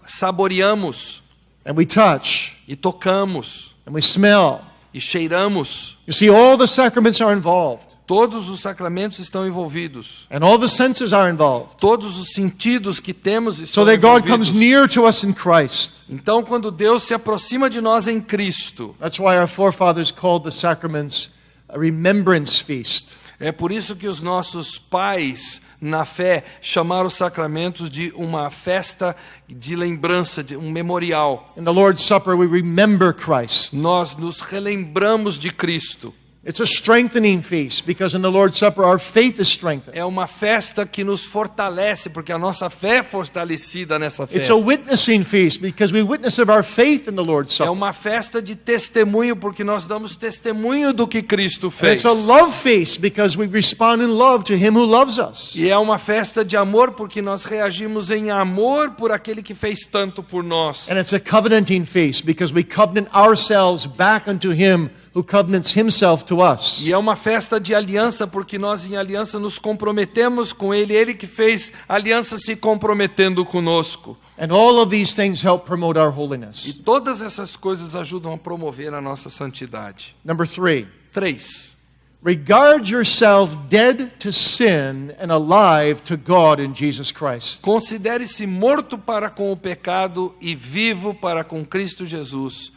saboreamos And we touch. e tocamos And we smell. e cheiramos. You see, all the sacraments are involved, Todos os sacramentos estão envolvidos. and all the senses are involved, Todos os sentidos que temos so estão that God comes envolvidos. near to us in Christ. Então, quando Deus se aproxima de nós em Cristo, That's why our forefathers called the sacraments a remembrance feast. é por isso que os nossos pais, na fé, chamaram os sacramentos de uma festa de lembrança, de um memorial. In the Lord's Supper, we remember Christ. Nós nos relembramos de Cristo. It's a strengthening feast because in the Lord's Supper, our faith is strengthened. É uma festa que nos fortalece, porque a nossa fé é fortalecida nessa It's festa. a witnessing feast because we witness of our faith in the Lord's É Supper. uma festa de testemunho, porque nós damos testemunho do que Cristo And fez. it's a love feast because we respond in love to Him who loves us. E é uma festa de amor, porque nós reagimos em amor por aquele que fez tanto por nós. And it's a covenanting feast because we covenant ourselves back unto Him who covenants Himself to us. E é uma festa de aliança, porque nós em aliança nos comprometemos com Ele, Ele que fez aliança se comprometendo conosco. And all of these things help promote our E holiness. todas essas coisas ajudam a promover a nossa santidade. Number 3, 3. regard yourself dead to sin and alive to God in Jesus Christ. Considere-se morto para com o pecado e vivo para com Cristo Jesus.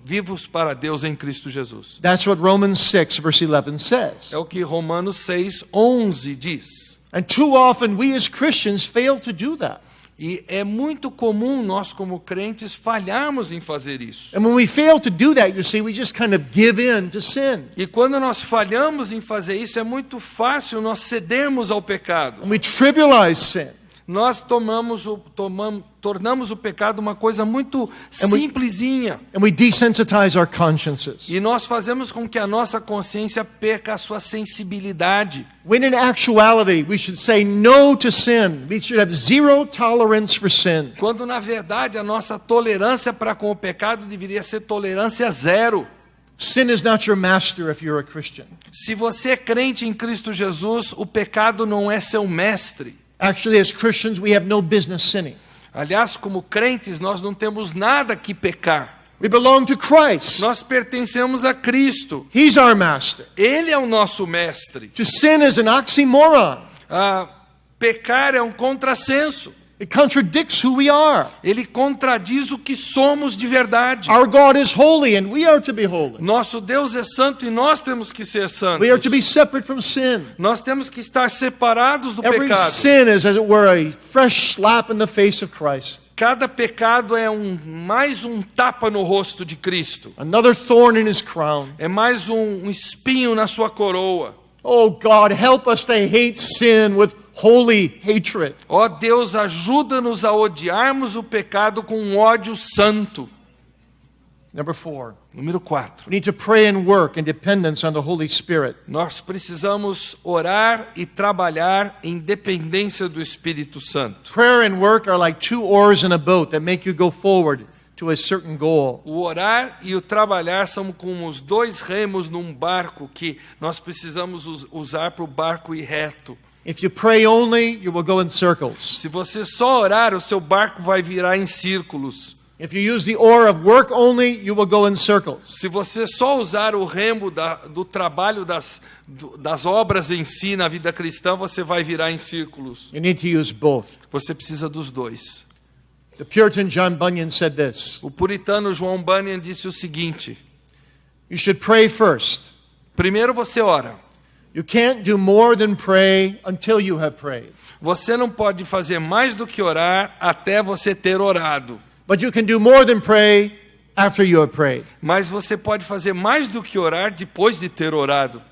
Vivos para Deus em Cristo Jesus. That's what Romans 6 verse 11 says. É o que Romanos 6:11 diz. And too often we as Christians fail to do that. E é muito comum nós como crentes falharmos em fazer isso. And when we fail to do that, you see, we just kind of give in to sin. E quando nós falhamos em fazer isso, é muito fácil nós cedermos ao pecado. And we trivialize sin. Nós tornamos o pecado uma coisa muito simplesinha. And we desensitize our consciences. E nós fazemos com que a nossa consciência perca a sua sensibilidade. When in actuality, we should say no to sin. We should have zero tolerance for sin. Quando na verdade a nossa tolerância para com o pecado deveria ser tolerância zero. Sin is not your master if you're a Christian. Se você é crente em Cristo Jesus, o pecado não é seu mestre. Actually, as Christians, we have no business sinning. Aliás, como crentes, nós não temos nada que pecar. We belong to Christ. Nós pertencemos a Cristo. He's our master. Ele é o nosso mestre. To sin is an oxymoron. Pecar é um contrassenso. It contradicts who we are. Ele contradiz o que somos de verdade. Our God is holy and we are to be holy. Nosso Deus é santo e nós temos que ser santos. We are to be separate from sin. Nós temos que estar separados do Every pecado. sin is, as it were, a fresh slap in the face of Christ. Cada pecado é mais um tapa no rosto de Cristo. Another thorn in His crown. É mais um espinho na sua coroa. Oh God, help us to hate sin with holy hatred. Ó Deus, ajuda-nos a odiarmos o pecado com um ódio santo. Number 4, Número 4. we need to pray and work in dependence on the Holy Spirit. Nós precisamos orar e trabalhar em dependência do Espírito Santo. Prayer and work are like two oars in a boat that make you go forward to a certain goal. O orar e o trabalhar são como os dois remos num barco que nós precisamos usar para o barco ir reto. If you pray only, you will go in circles. Se você só orar, o seu barco vai virar em círculos. If you use the oar of work only, you will go in circles. Se você só usar o remo do trabalho das obras em si na vida cristã, você vai virar em círculos. You need to use both. Você precisa dos dois. The Puritan John Bunyan said this: O puritano João Bunyan disse o seguinte: you should pray first. primeiro você ora. You can't do more than pray until you have prayed. Você não pode fazer mais do que orar até você ter orado. But you can do more than pray after you have prayed. Mas você pode fazer mais do que orar depois de ter orado.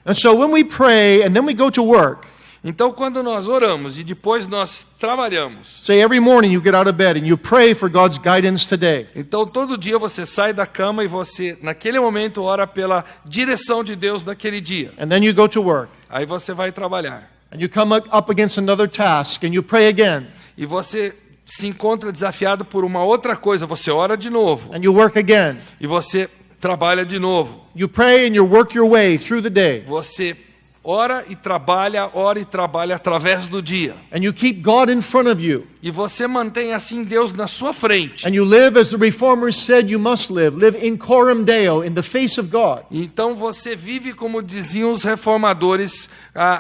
And so when we pray and then we go to work, Então, quando nós oramos e depois nós trabalhamos, say every morning you get out of bed and you pray for God's guidance today. então todo dia você sai da cama e você, naquele momento, ora pela direção de Deus naquele dia. And then you go to work. Aí você vai trabalhar. And you come up against another task and you pray again. E você se encontra desafiado por uma outra coisa, você ora de novo. And you work again. E você trabalha de novo. You pray and you work your way through the day. Você ora e trabalha através do dia. And you keep God in front of you. E você mantém assim Deus na sua frente. And you live as the Reformers said you must live in coram Deo, in the face of God. Então você vive como diziam os reformadores,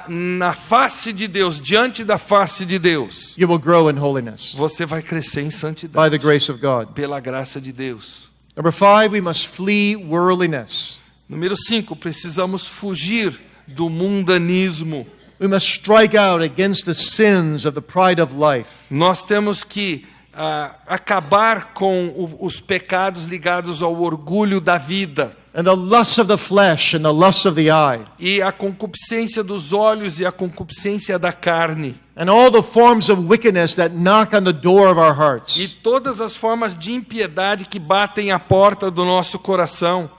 na face de Deus, diante da face de Deus. You will grow in holiness Você vai crescer em by santidade the grace of God. pela graça de Deus. Number 5, we must flee worldliness. Número 5, precisamos fugir do mundanismo. We must strike out against the sins of the pride of life. Nós temos que acabar com os pecados ligados ao orgulho da vida. And the lust of the flesh and the lust of the eye. E a concupiscência dos olhos e a concupiscência da carne. And all the forms of wickedness that knock on the door of our E hearts. todas as formas de impiedade que batem à porta do nosso coração.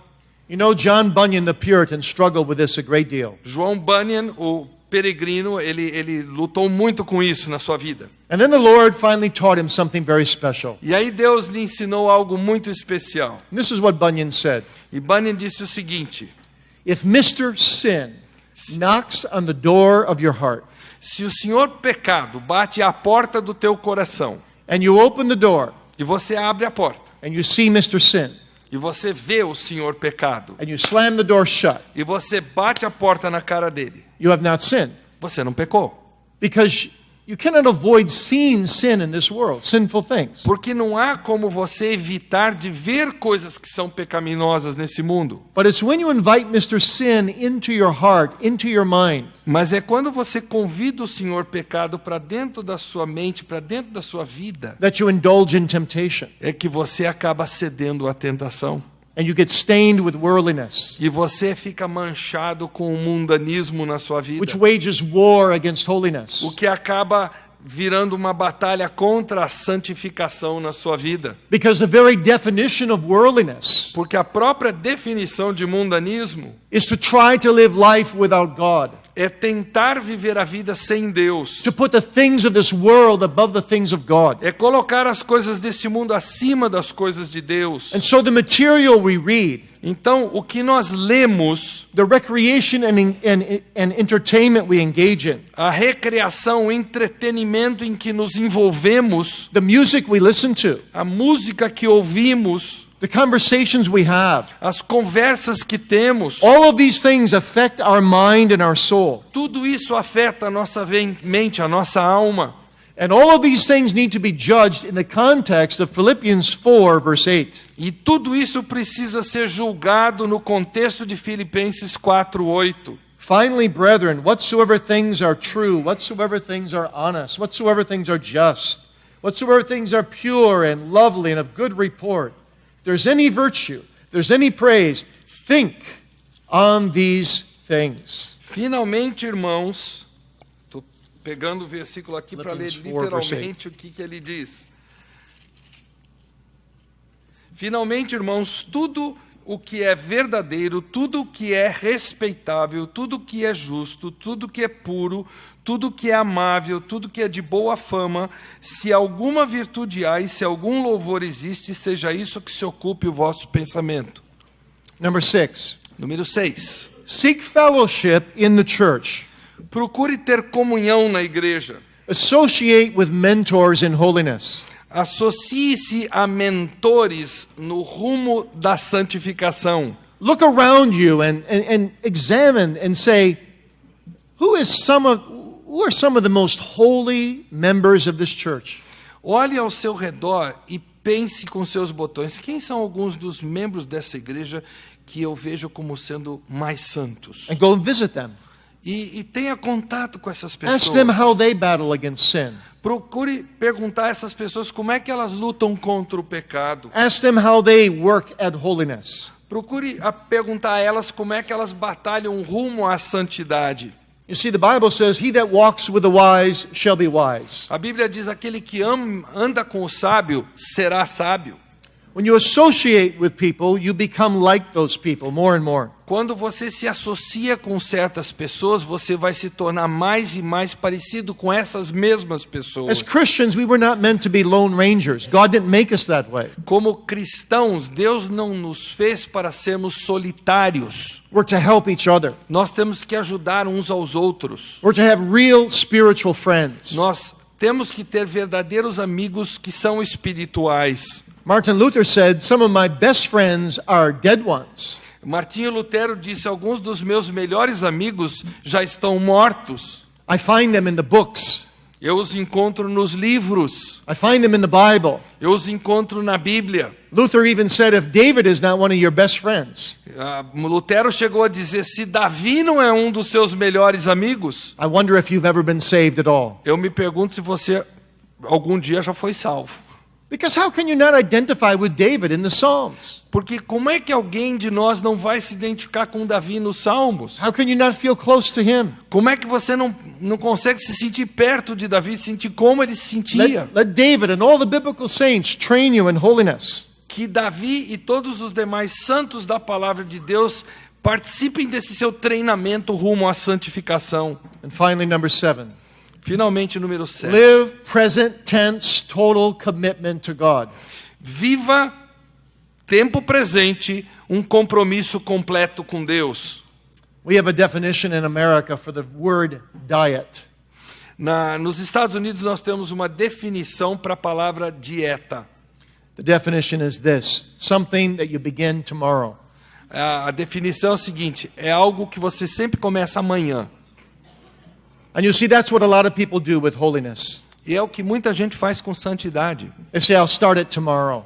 You know, John Bunyan, the Puritan, struggled with this a great deal. João Bunyan, o peregrino, ele lutou muito com isso na sua vida. And then the Lord finally taught him something very special. E aí Deus lhe ensinou algo muito especial. And this is what Bunyan said. E Bunyan disse o seguinte: If Mr. Sin knocks on the door of your heart, se o senhor pecado bate à porta do teu coração, and you open the door, e você abre a porta, and you see Mr. Sin, e você vê o senhor pecado, and you slam the door shut, e você bate a porta na cara dele, you have not sinned. você não pecou. Because you cannot avoid seeing sin in this world, sinful things. Porque não há como você evitar de ver coisas que são pecaminosas nesse mundo. But it's when you invite Mr. Sin into your heart, into your mind, Mas é quando você convida o senhor pecado para dentro da sua mente, para dentro da sua vida, that you indulge in temptation, é que você acaba cedendo à tentação. and you get stained with worldliness, E você fica manchado com o mundanismo na sua vida. which wages war against holiness. O que acaba virando uma batalha contra a santificação na sua vida. Because the very definition of worldliness Porque a própria definição de mundanismo is to try to live life without God, é tentar viver a vida sem Deus. to put the things of this world above the things of God. É colocar as coisas desse mundo acima das coisas de Deus. And so the material we read, Então, o que nós lemos, the recreation and entertainment we engage in, a recreação, o entretenimento em que nos envolvemos, the music we listen to, a música que ouvimos, the conversations we have, as conversas que temos, all of these things affect our mind and our soul. tudo isso afeta a nossa mente, a nossa alma. And all of these things need to be judged in the context of Philippians 4, verse 8. E tudo isso precisa ser julgado no contexto de Filipenses 4:8. Finally, brethren, whatsoever things are true, whatsoever things are honest, whatsoever things are just, whatsoever things are pure and lovely and of good report, if there's any virtue, if there's any praise, think on these things. Finalmente, irmãos, estou pegando o versículo aqui para ler Philippians 4, verse literalmente o que ele diz. Finalmente, irmãos, tudo o que é verdadeiro, tudo o que é respeitável, tudo o que é justo, tudo o que é puro, tudo o que é amável, tudo o que é de boa fama, se alguma virtude há e se algum louvor existe, seja isso que se ocupe o vosso pensamento. Number 6, Número 6. seek fellowship in the church. Procure ter comunhão na igreja. Associate with mentors in holiness. Associe-se a mentores no rumo da santificação. Look around you and examine and say, who are some of the most holy members of this church? Olhe ao seu redor e pense com seus botões. Quem são alguns dos membros dessa igreja que eu vejo como sendo mais santos? And go and visit them. E tenha contato com essas Ask them how pessoas. they battle against sin. Procure perguntar a essas pessoas como é que elas lutam contra o pecado. Ask them how they work at holiness. Procure perguntar a elas como é que elas batalham rumo à santidade. You see, the Bible says, he that walks with the wise shall be wise. A Bíblia diz, aquele que anda com o sábio será sábio. When you associate with people, you become like those people more and more. Quando você se associa com certas pessoas, você vai se tornar mais e mais parecido com essas mesmas As pessoas. Christians, we were not meant to be lone rangers. God didn't make us that way. Como cristãos, Deus não nos fez para sermos solitários. We're to help each other. Nós temos que ajudar uns aos outros. We're to have real spiritual friends. Nós temos que ter verdadeiros amigos que são espirituais. Martin Luther said, "Some of my best friends are dead ones." Martinho Lutero disse: alguns dos meus melhores amigos já estão mortos. I find them in the books. Eu os encontro nos livros. I find them in the Bible. Eu os encontro na Bíblia. Luther even said, if David is not one of your best friends, Lutero chegou a dizer: se Davi não é um dos seus melhores amigos, I wonder if you've ever been saved at all. eu me pergunto se você algum dia já foi salvo. Because how can you not identify with David in the Psalms? Porque como é que alguém de nós não vai se identificar com Davi nos Salmos? How can you not feel close to him? Como é que você não consegue se sentir perto de Davi, sentir como ele se sentia? Let David and all the biblical saints train you in holiness. Que Davi e todos os demais santos da palavra de Deus participem desse seu treinamento rumo à santificação. And finally, number 7. Finalmente, número 7. Live present tense, total commitment to God. Viva tempo presente, um compromisso completo com Deus. We have a definition in America for the word diet. Nos Estados Unidos nós temos uma definição para a palavra dieta. The definition is this: something that you begin tomorrow. A definição é o seguinte: é algo que você sempre começa amanhã. And you see, that's what a lot of people do with holiness. E é o que muita gente faz com santidade. They say, I'll start it tomorrow.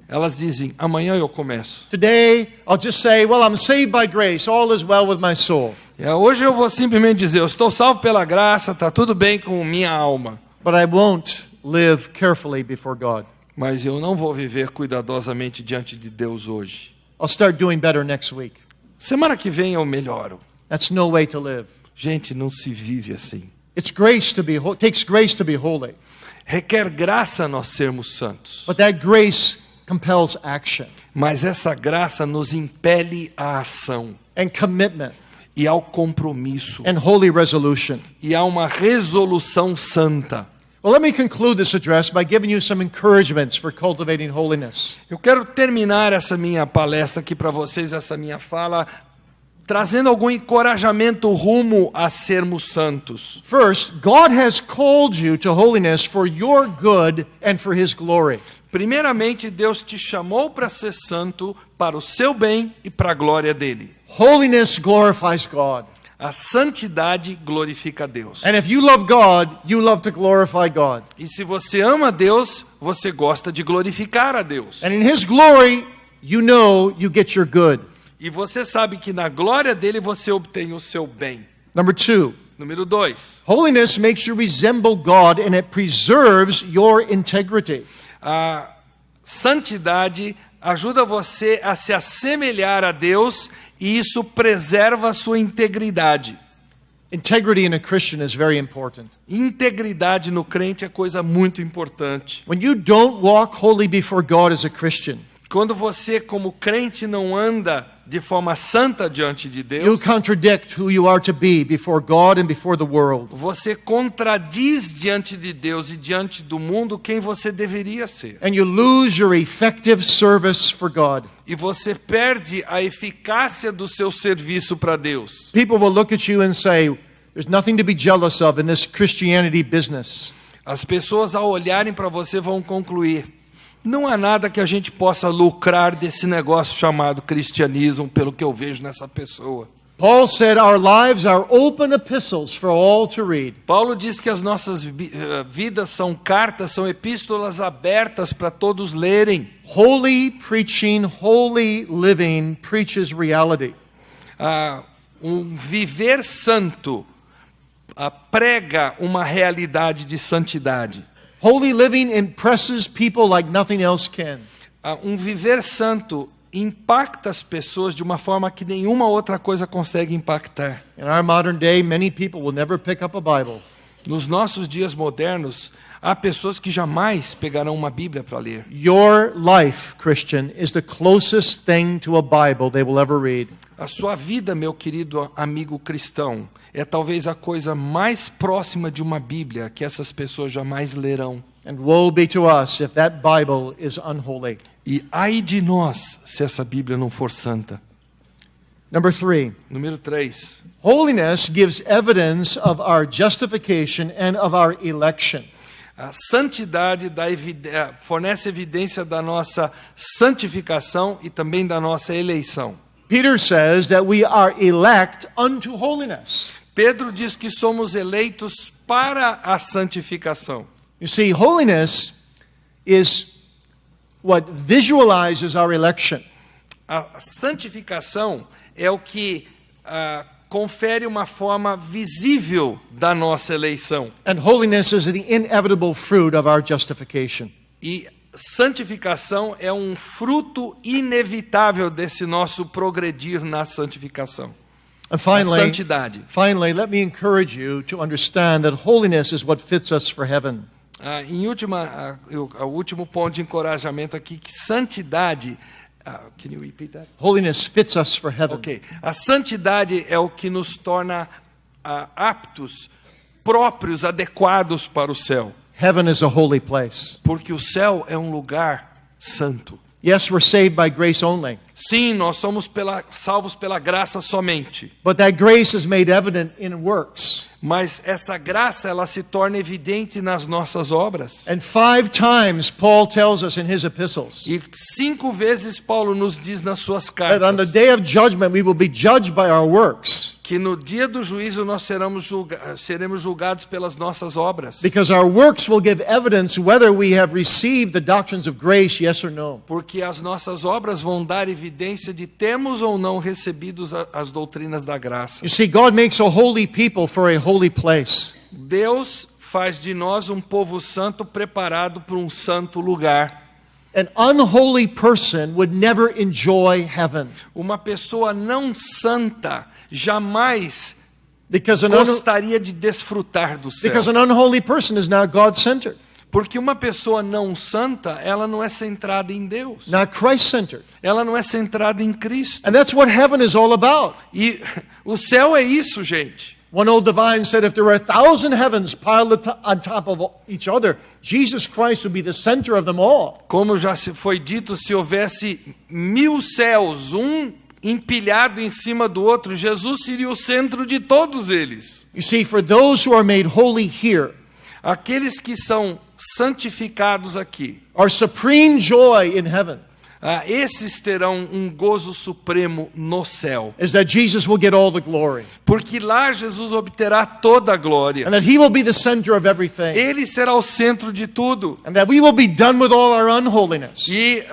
Elas dizem: amanhã eu começo. Today, I'll just say, well, I'm saved by grace. All is well with my soul. Hoje eu vou simplesmente dizer: eu estou salvo pela graça, está tudo bem com minha alma. But I won't live carefully before God. Mas eu não vou viver cuidadosamente diante de Deus hoje. I'll start doing better next week. Semana que vem eu melhoro. That's no way to live. Gente, não se vive assim. It's grace to be takes grace to be holy. Requer graça nós sermos santos. But that grace compels action Mas essa graça nos impele à ação and commitment e ao compromisso and holy resolution. e a uma resolução santa. Well, let me conclude this address by giving you some encouragements for cultivating holiness. Eu quero terminar essa minha palestra aqui para vocês, essa minha fala, trazendo algum encorajamento rumo a sermos santos. First, God has called you to holiness for your good and for His glory. Primeiramente, Deus te chamou para ser santo para o seu bem e para a glória dele. Holiness glorifies God. A santidade glorifica a Deus. And if you love God, you love to glorify God. E se você ama Deus, você gosta de glorificar a Deus. And in His glory, you know you get your good. E você sabe que na glória dele você obtém o seu bem. Number 2, Número 2. holiness makes you resemble God and it preserves your integrity. A santidade ajuda você a se assemelhar a Deus e isso preserva a sua integridade. Integrity in a Christian is very important. Integridade no crente é coisa muito importante. When you don't walk holy before God as a Christian, Quando você, como crente, não anda de forma santa diante de you Deus, contradict who you are to be before God and before the world. você contradiz diante de Deus e diante do mundo quem você deveria ser. And you lose your effective service for God. E você perde a eficácia do seu serviço para Deus. People will look at you and say, there's nothing to be jealous of in this Christianity business. As pessoas, ao olharem para você, vão concluir: não há nada que a gente possa lucrar desse negócio chamado cristianismo, pelo que eu vejo nessa pessoa. Paul said our lives are open epistles for all to read. Paulo diz que as nossas vidas são cartas, são epístolas abertas para todos lerem. Holy preaching, holy living preaches reality. Um viver santo prega uma realidade de santidade. Holy living impresses people like nothing else can. Um viver santo impacta as pessoas de uma forma que nenhuma outra coisa consegue impactar. In our modern day, many people will never pick up a Bible. Nos nossos dias modernos, há pessoas que jamais pegarão uma Bíblia para ler. Your life, Christian, is the closest thing to a Bible they will ever read. A sua vida, meu querido amigo cristão, é talvez a coisa mais próxima de uma Bíblia que essas pessoas jamais lerão. And woe be to us if that Bible is unholy. E ai de nós se essa Bíblia não for santa. Number 3. Número 3. Holiness gives evidence of our justification and of our election. A santidade fornece evidência da nossa santificação e também da nossa eleição. Peter says that we are elect unto holiness. Pedro diz que somos eleitos para a santificação. You see, holiness is what visualizes our election. A santificação é o que confere uma forma visível da nossa eleição. And holiness is the inevitable fruit of our justification. E santificação é um fruto inevitável desse nosso progredir na santificação. And A santidade. finally, let me encourage you to understand that holiness is what fits us for heaven. O último ponto de encorajamento aqui, que santidade... can you repeat that? Holiness fits us for heaven. Ok. A santidade é o que nos torna aptos, próprios, adequados para o céu. Heaven is a holy place. Porque o céu é um lugar santo. Yes, we're saved by grace only, Sim, nós somos salvos pela graça somente. but that grace is made evident in works. Mas essa graça, ela se torna evidente nas nossas obras. And 5 times Paul tells us in his epistles E 5 vezes Paulo nos diz nas suas that on the cartas day of judgment we will be judged by our works, que no dia do juízo nós seremos julgados pelas nossas obras. because our works will give evidence whether we have received the doctrines of grace, yes or no. Porque as nossas obras vão dar evidência de termos ou não recebido as doutrinas da graça. You see, God makes a holy people for a holy place. Deus faz de nós um povo santo preparado para um santo lugar. An unholy person would never enjoy heaven, Uma pessoa não santa jamais because gostaria de desfrutar do céu. an unholy person is not God-centered, Porque uma pessoa não santa, ela não é centrada em Deus. not Christ-centered. Ela não é centrada em Cristo. And that's what heaven is all about. E o céu é isso, gente. One old divine said, if there were 1,000 heavens piled on top of each other, Jesus Christ would be the center of them all. Como já se foi dito, se houvesse 1000 céus, um empilhado em cima do outro, Jesus seria o centro de todos eles. You see, for those who are made holy here, Aqueles que são santificados aqui, our supreme joy in heaven esses terão um gozo supremo no céu. is that Jesus will get all the glory, Porque lá Jesus obterá toda a glória. and that he will be the center of everything, Ele será o centro de tudo. and that we will be done with all our unholiness. E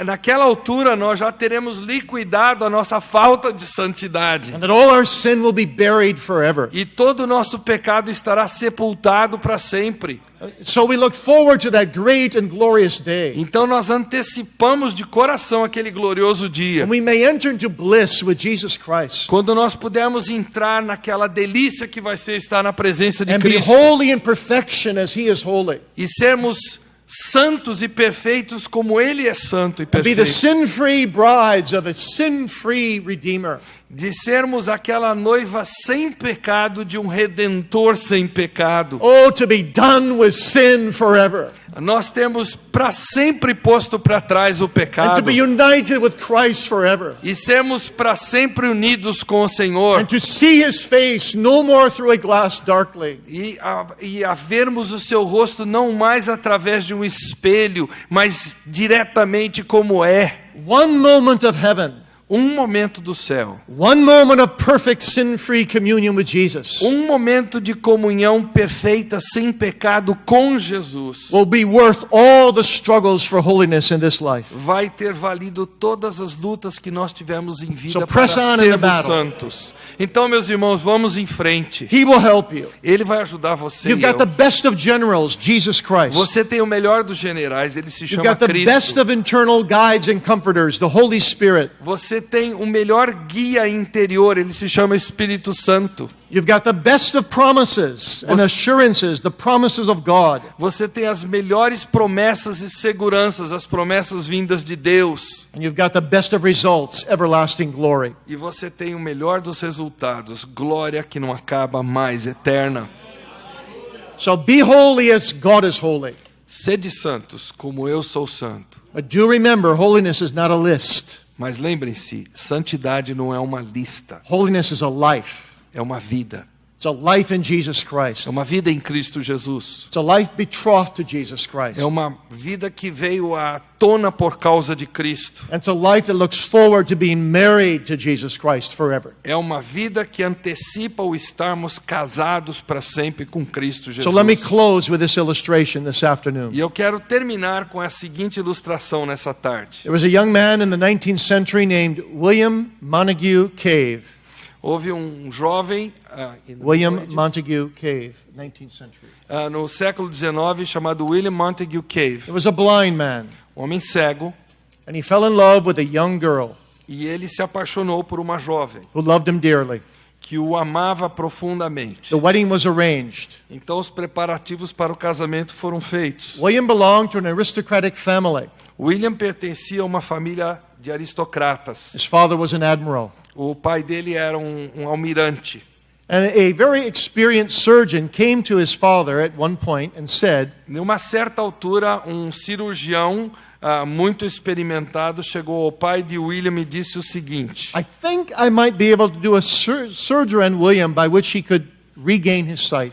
naquela altura nós já teremos liquidado a nossa falta de santidade. And that all our sin will be buried forever. E todo o nosso pecado estará sepultado para sempre. So we look forward to that great and glorious day. Então nós antecipamos de coração aquele glorioso dia. And we may enter into bliss with Jesus Christ. Quando nós pudermos entrar naquela delícia que vai ser estar na presença de And be Cristo. holy in perfection as he is holy. E sermos santos e perfeitos como Ele é santo e And be the perfeito. sin-free brides of a sin-free Redeemer. De sermos aquela noiva sem pecado de um Redentor sem pecado. Oh, to be done with sin forever. Nós temos para sempre posto para trás o And to pecado. be united with Christ forever. E sermos para sempre unidos com o Senhor. And to see his face no more through a glass darkly. E a vermos o seu rosto não mais através de um espelho, mas diretamente como é. One moment of heaven. Um momento do céu. One moment of perfect sin-free communion with Jesus Um momento de comunhão perfeita, sem pecado com Jesus. will be worth all the struggles for holiness in this life. Vai ter valido todas as lutas que nós tivemos em vida So para press on in the sermos battle. santos. Então, meus irmãos, vamos em frente. He will help you. Ele vai ajudar você e You've got the eu. best of generals, Jesus Christ. Você tem o melhor dos generais, ele se You've chama got the best Cristo. of internal guides and comforters, the Holy Spirit. Você você tem o melhor guia interior, ele se chama Espírito Santo. You've got the best of promises and assurances, the promises of God. Você tem as melhores promessas e seguranças, as promessas vindas de Deus. And you've got the best of results, everlasting glory. E você tem o melhor dos resultados, glória que não acaba mais, eterna. So be holy as God is holy. Sede santos, como eu sou santo. But do remember, holiness is not a list. Mas lembrem-se, santidade não é uma lista, Holiness is a life. é uma vida. It's a life in Jesus Christ. É uma vida em Cristo Jesus. It's a life betrothed to Jesus Christ. É uma vida que veio à tona por causa de Cristo. And it's a life that looks forward to being married to Jesus Christ forever. É uma vida que antecipa o estarmos casados para sempre com Cristo Jesus. So let me close with this illustration this afternoon. E eu quero terminar com a seguinte ilustração nessa tarde. There was a young man in the 19th century named William Montague Cave. Houve um jovem William Montague Cave, 19th century. no século XIX chamado William Montague Cave, He was a blind man, um homem cego, and he fell in love with a young girl e ele se apaixonou por uma jovem who loved him dearly. que o amava profundamente. The wedding was arranged. Então os preparativos para o casamento foram feitos. William belonged to an aristocratic family. William pertencia a uma família de aristocratas. His father was an admiral. O pai dele era um almirante. And a very experienced surgeon came to his father at one point and said, Numa certa altura, um cirurgião muito experimentado chegou ao pai de William e disse o seguinte: I think I might be able to do a surgery on William by which he could regain his sight.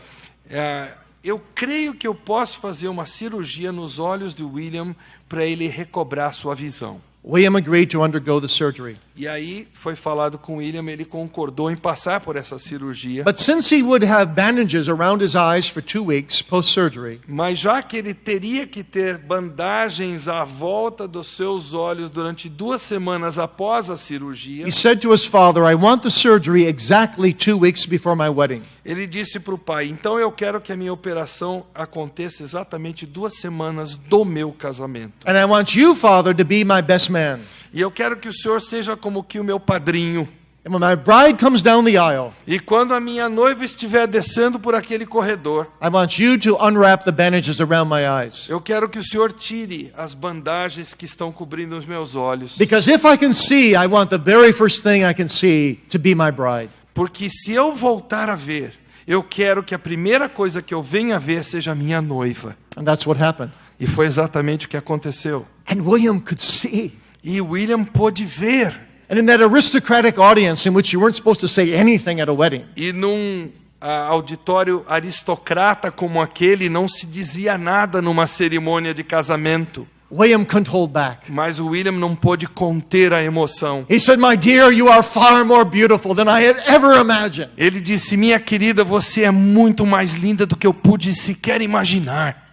Eu creio que eu posso fazer uma cirurgia nos olhos de William para ele recobrar sua visão. William agreed to undergo the surgery. E aí foi falado com William, ele concordou em passar por essa cirurgia. But since he would have bandages around his eyes for 2 weeks post-surgery, Mas já que ele teria que ter bandagens à volta dos seus olhos durante 2 semanas após a cirurgia, he said to his father, I want the surgery exactly 2 weeks before my wedding. ele disse para o pai: então eu quero que a minha operação aconteça exatamente 2 semanas do meu casamento. And I want you, Father, to be my best man. E eu quero que o senhor seja como que o meu padrinho. And when my bride comes down the aisle, E quando a minha noiva estiver descendo por aquele corredor, I want you to unwrap the bandages around my eyes. eu quero que o senhor tire as bandagens que estão cobrindo os meus olhos. Because if I can see, I want the very first thing I can see to be my bride. Porque se eu voltar a ver, eu quero que a primeira coisa que eu venha a ver seja a minha noiva. And that's what happened. E foi exatamente o que aconteceu. And William could see. E William pôde ver. And in that aristocratic audience in which you weren't supposed to say anything at a wedding, E num auditório aristocrata como aquele, não se dizia nada numa cerimônia de casamento. William couldn't hold back. Mas o William não pôde conter a emoção. He said, my dear, you are far more beautiful than I had ever imagined. Ele disse: minha querida, você é muito mais linda do que eu pude sequer imaginar.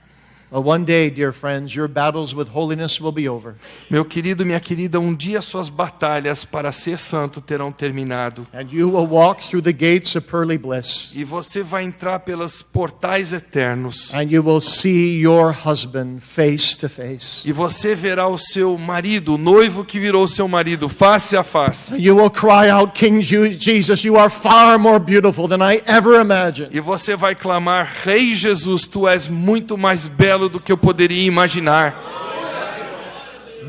Well, one day, dear friends, your battles with holiness will be over. Meu querido, minha querida, um dia suas batalhas para ser santo terão terminado. And you will walk through the gates of pearly bliss. E você vai entrar pelos portais eternos. And you will see your husband face to face. E você verá o seu marido, o noivo que virou seu marido, face a face. And you will cry out, King Jesus, you are far more beautiful than I ever imagined. E você vai clamar: Rei Jesus, tu és muito mais belo do que eu poderia imaginar.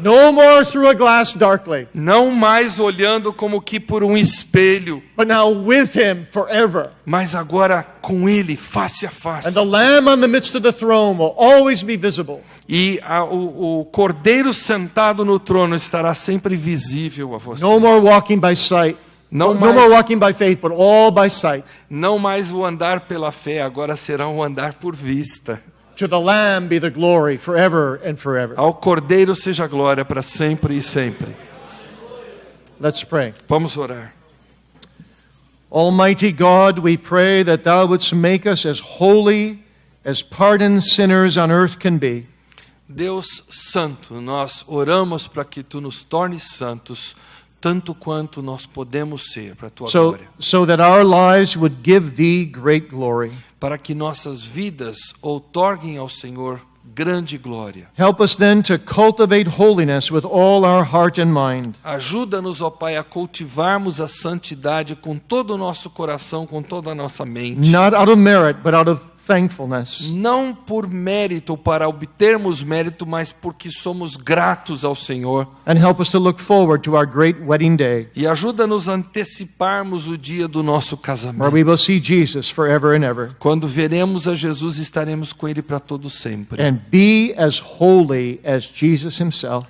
No more through a glass darkly, Não mais olhando como que por um espelho, but now with him forever. mas agora com ele, face a And face. the Lamb on the midst of the throne will always be visible. E o cordeiro sentado no trono estará sempre visível a você. No more walking by sight. Não No mais- more walking by faith, but all by sight. Não mais o andar pela fé, agora será o andar por vista. To the Lamb be the glory forever and forever. Ao cordeiro seja glória para sempre e sempre. Let's pray. Vamos orar. Almighty God, we pray that thou wouldst make us as holy as pardoned sinners on earth can be. Deus Santo, nós oramos para que tu nos tornes santos, tanto quanto nós podemos ser, para a tua glória. So that our lives would give thee great glory. Para que nossas vidas outorguem ao Senhor grande glória. Help us then to cultivate holiness with all our heart and mind. Ajuda-nos, ó Pai, a cultivarmos a santidade com todo o nosso coração, com toda a nossa mente. Not out of merit, but out of thankfulness. Não por mérito, para obtermos mérito, mas porque somos gratos ao Senhor. And help us to look forward to our great wedding day, E ajuda-nos a anteciparmos o dia do nosso where casamento. we will see Jesus forever and ever, Quando veremos a Jesus, estaremos com Ele para todo sempre. and be as holy as Jesus himself.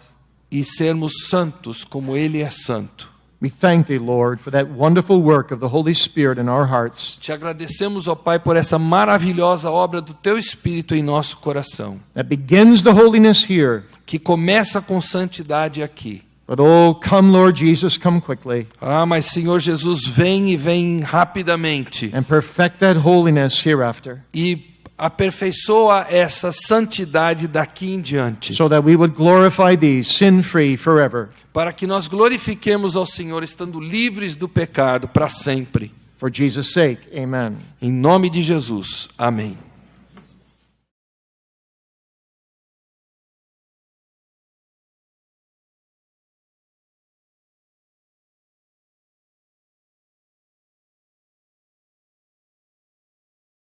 E sermos santos como Ele é santo. We thank thee, Lord, for that wonderful work of the Holy Spirit in our hearts Te agradecemos, ó Pai, por essa maravilhosa obra do Teu Espírito em nosso coração, that begins the holiness here. que começa com santidade aqui. But oh, come, Lord Jesus, come quickly Ah, mas Senhor Jesus, vem e vem rapidamente. and perfect that holiness hereafter, E aperfeiçoa essa santidade daqui em diante, so that we would glorify thee sin-free forever. para que nós glorifiquemos ao Senhor estando livres do pecado para sempre. For Jesus' sake, amen. Em nome de Jesus. Amém.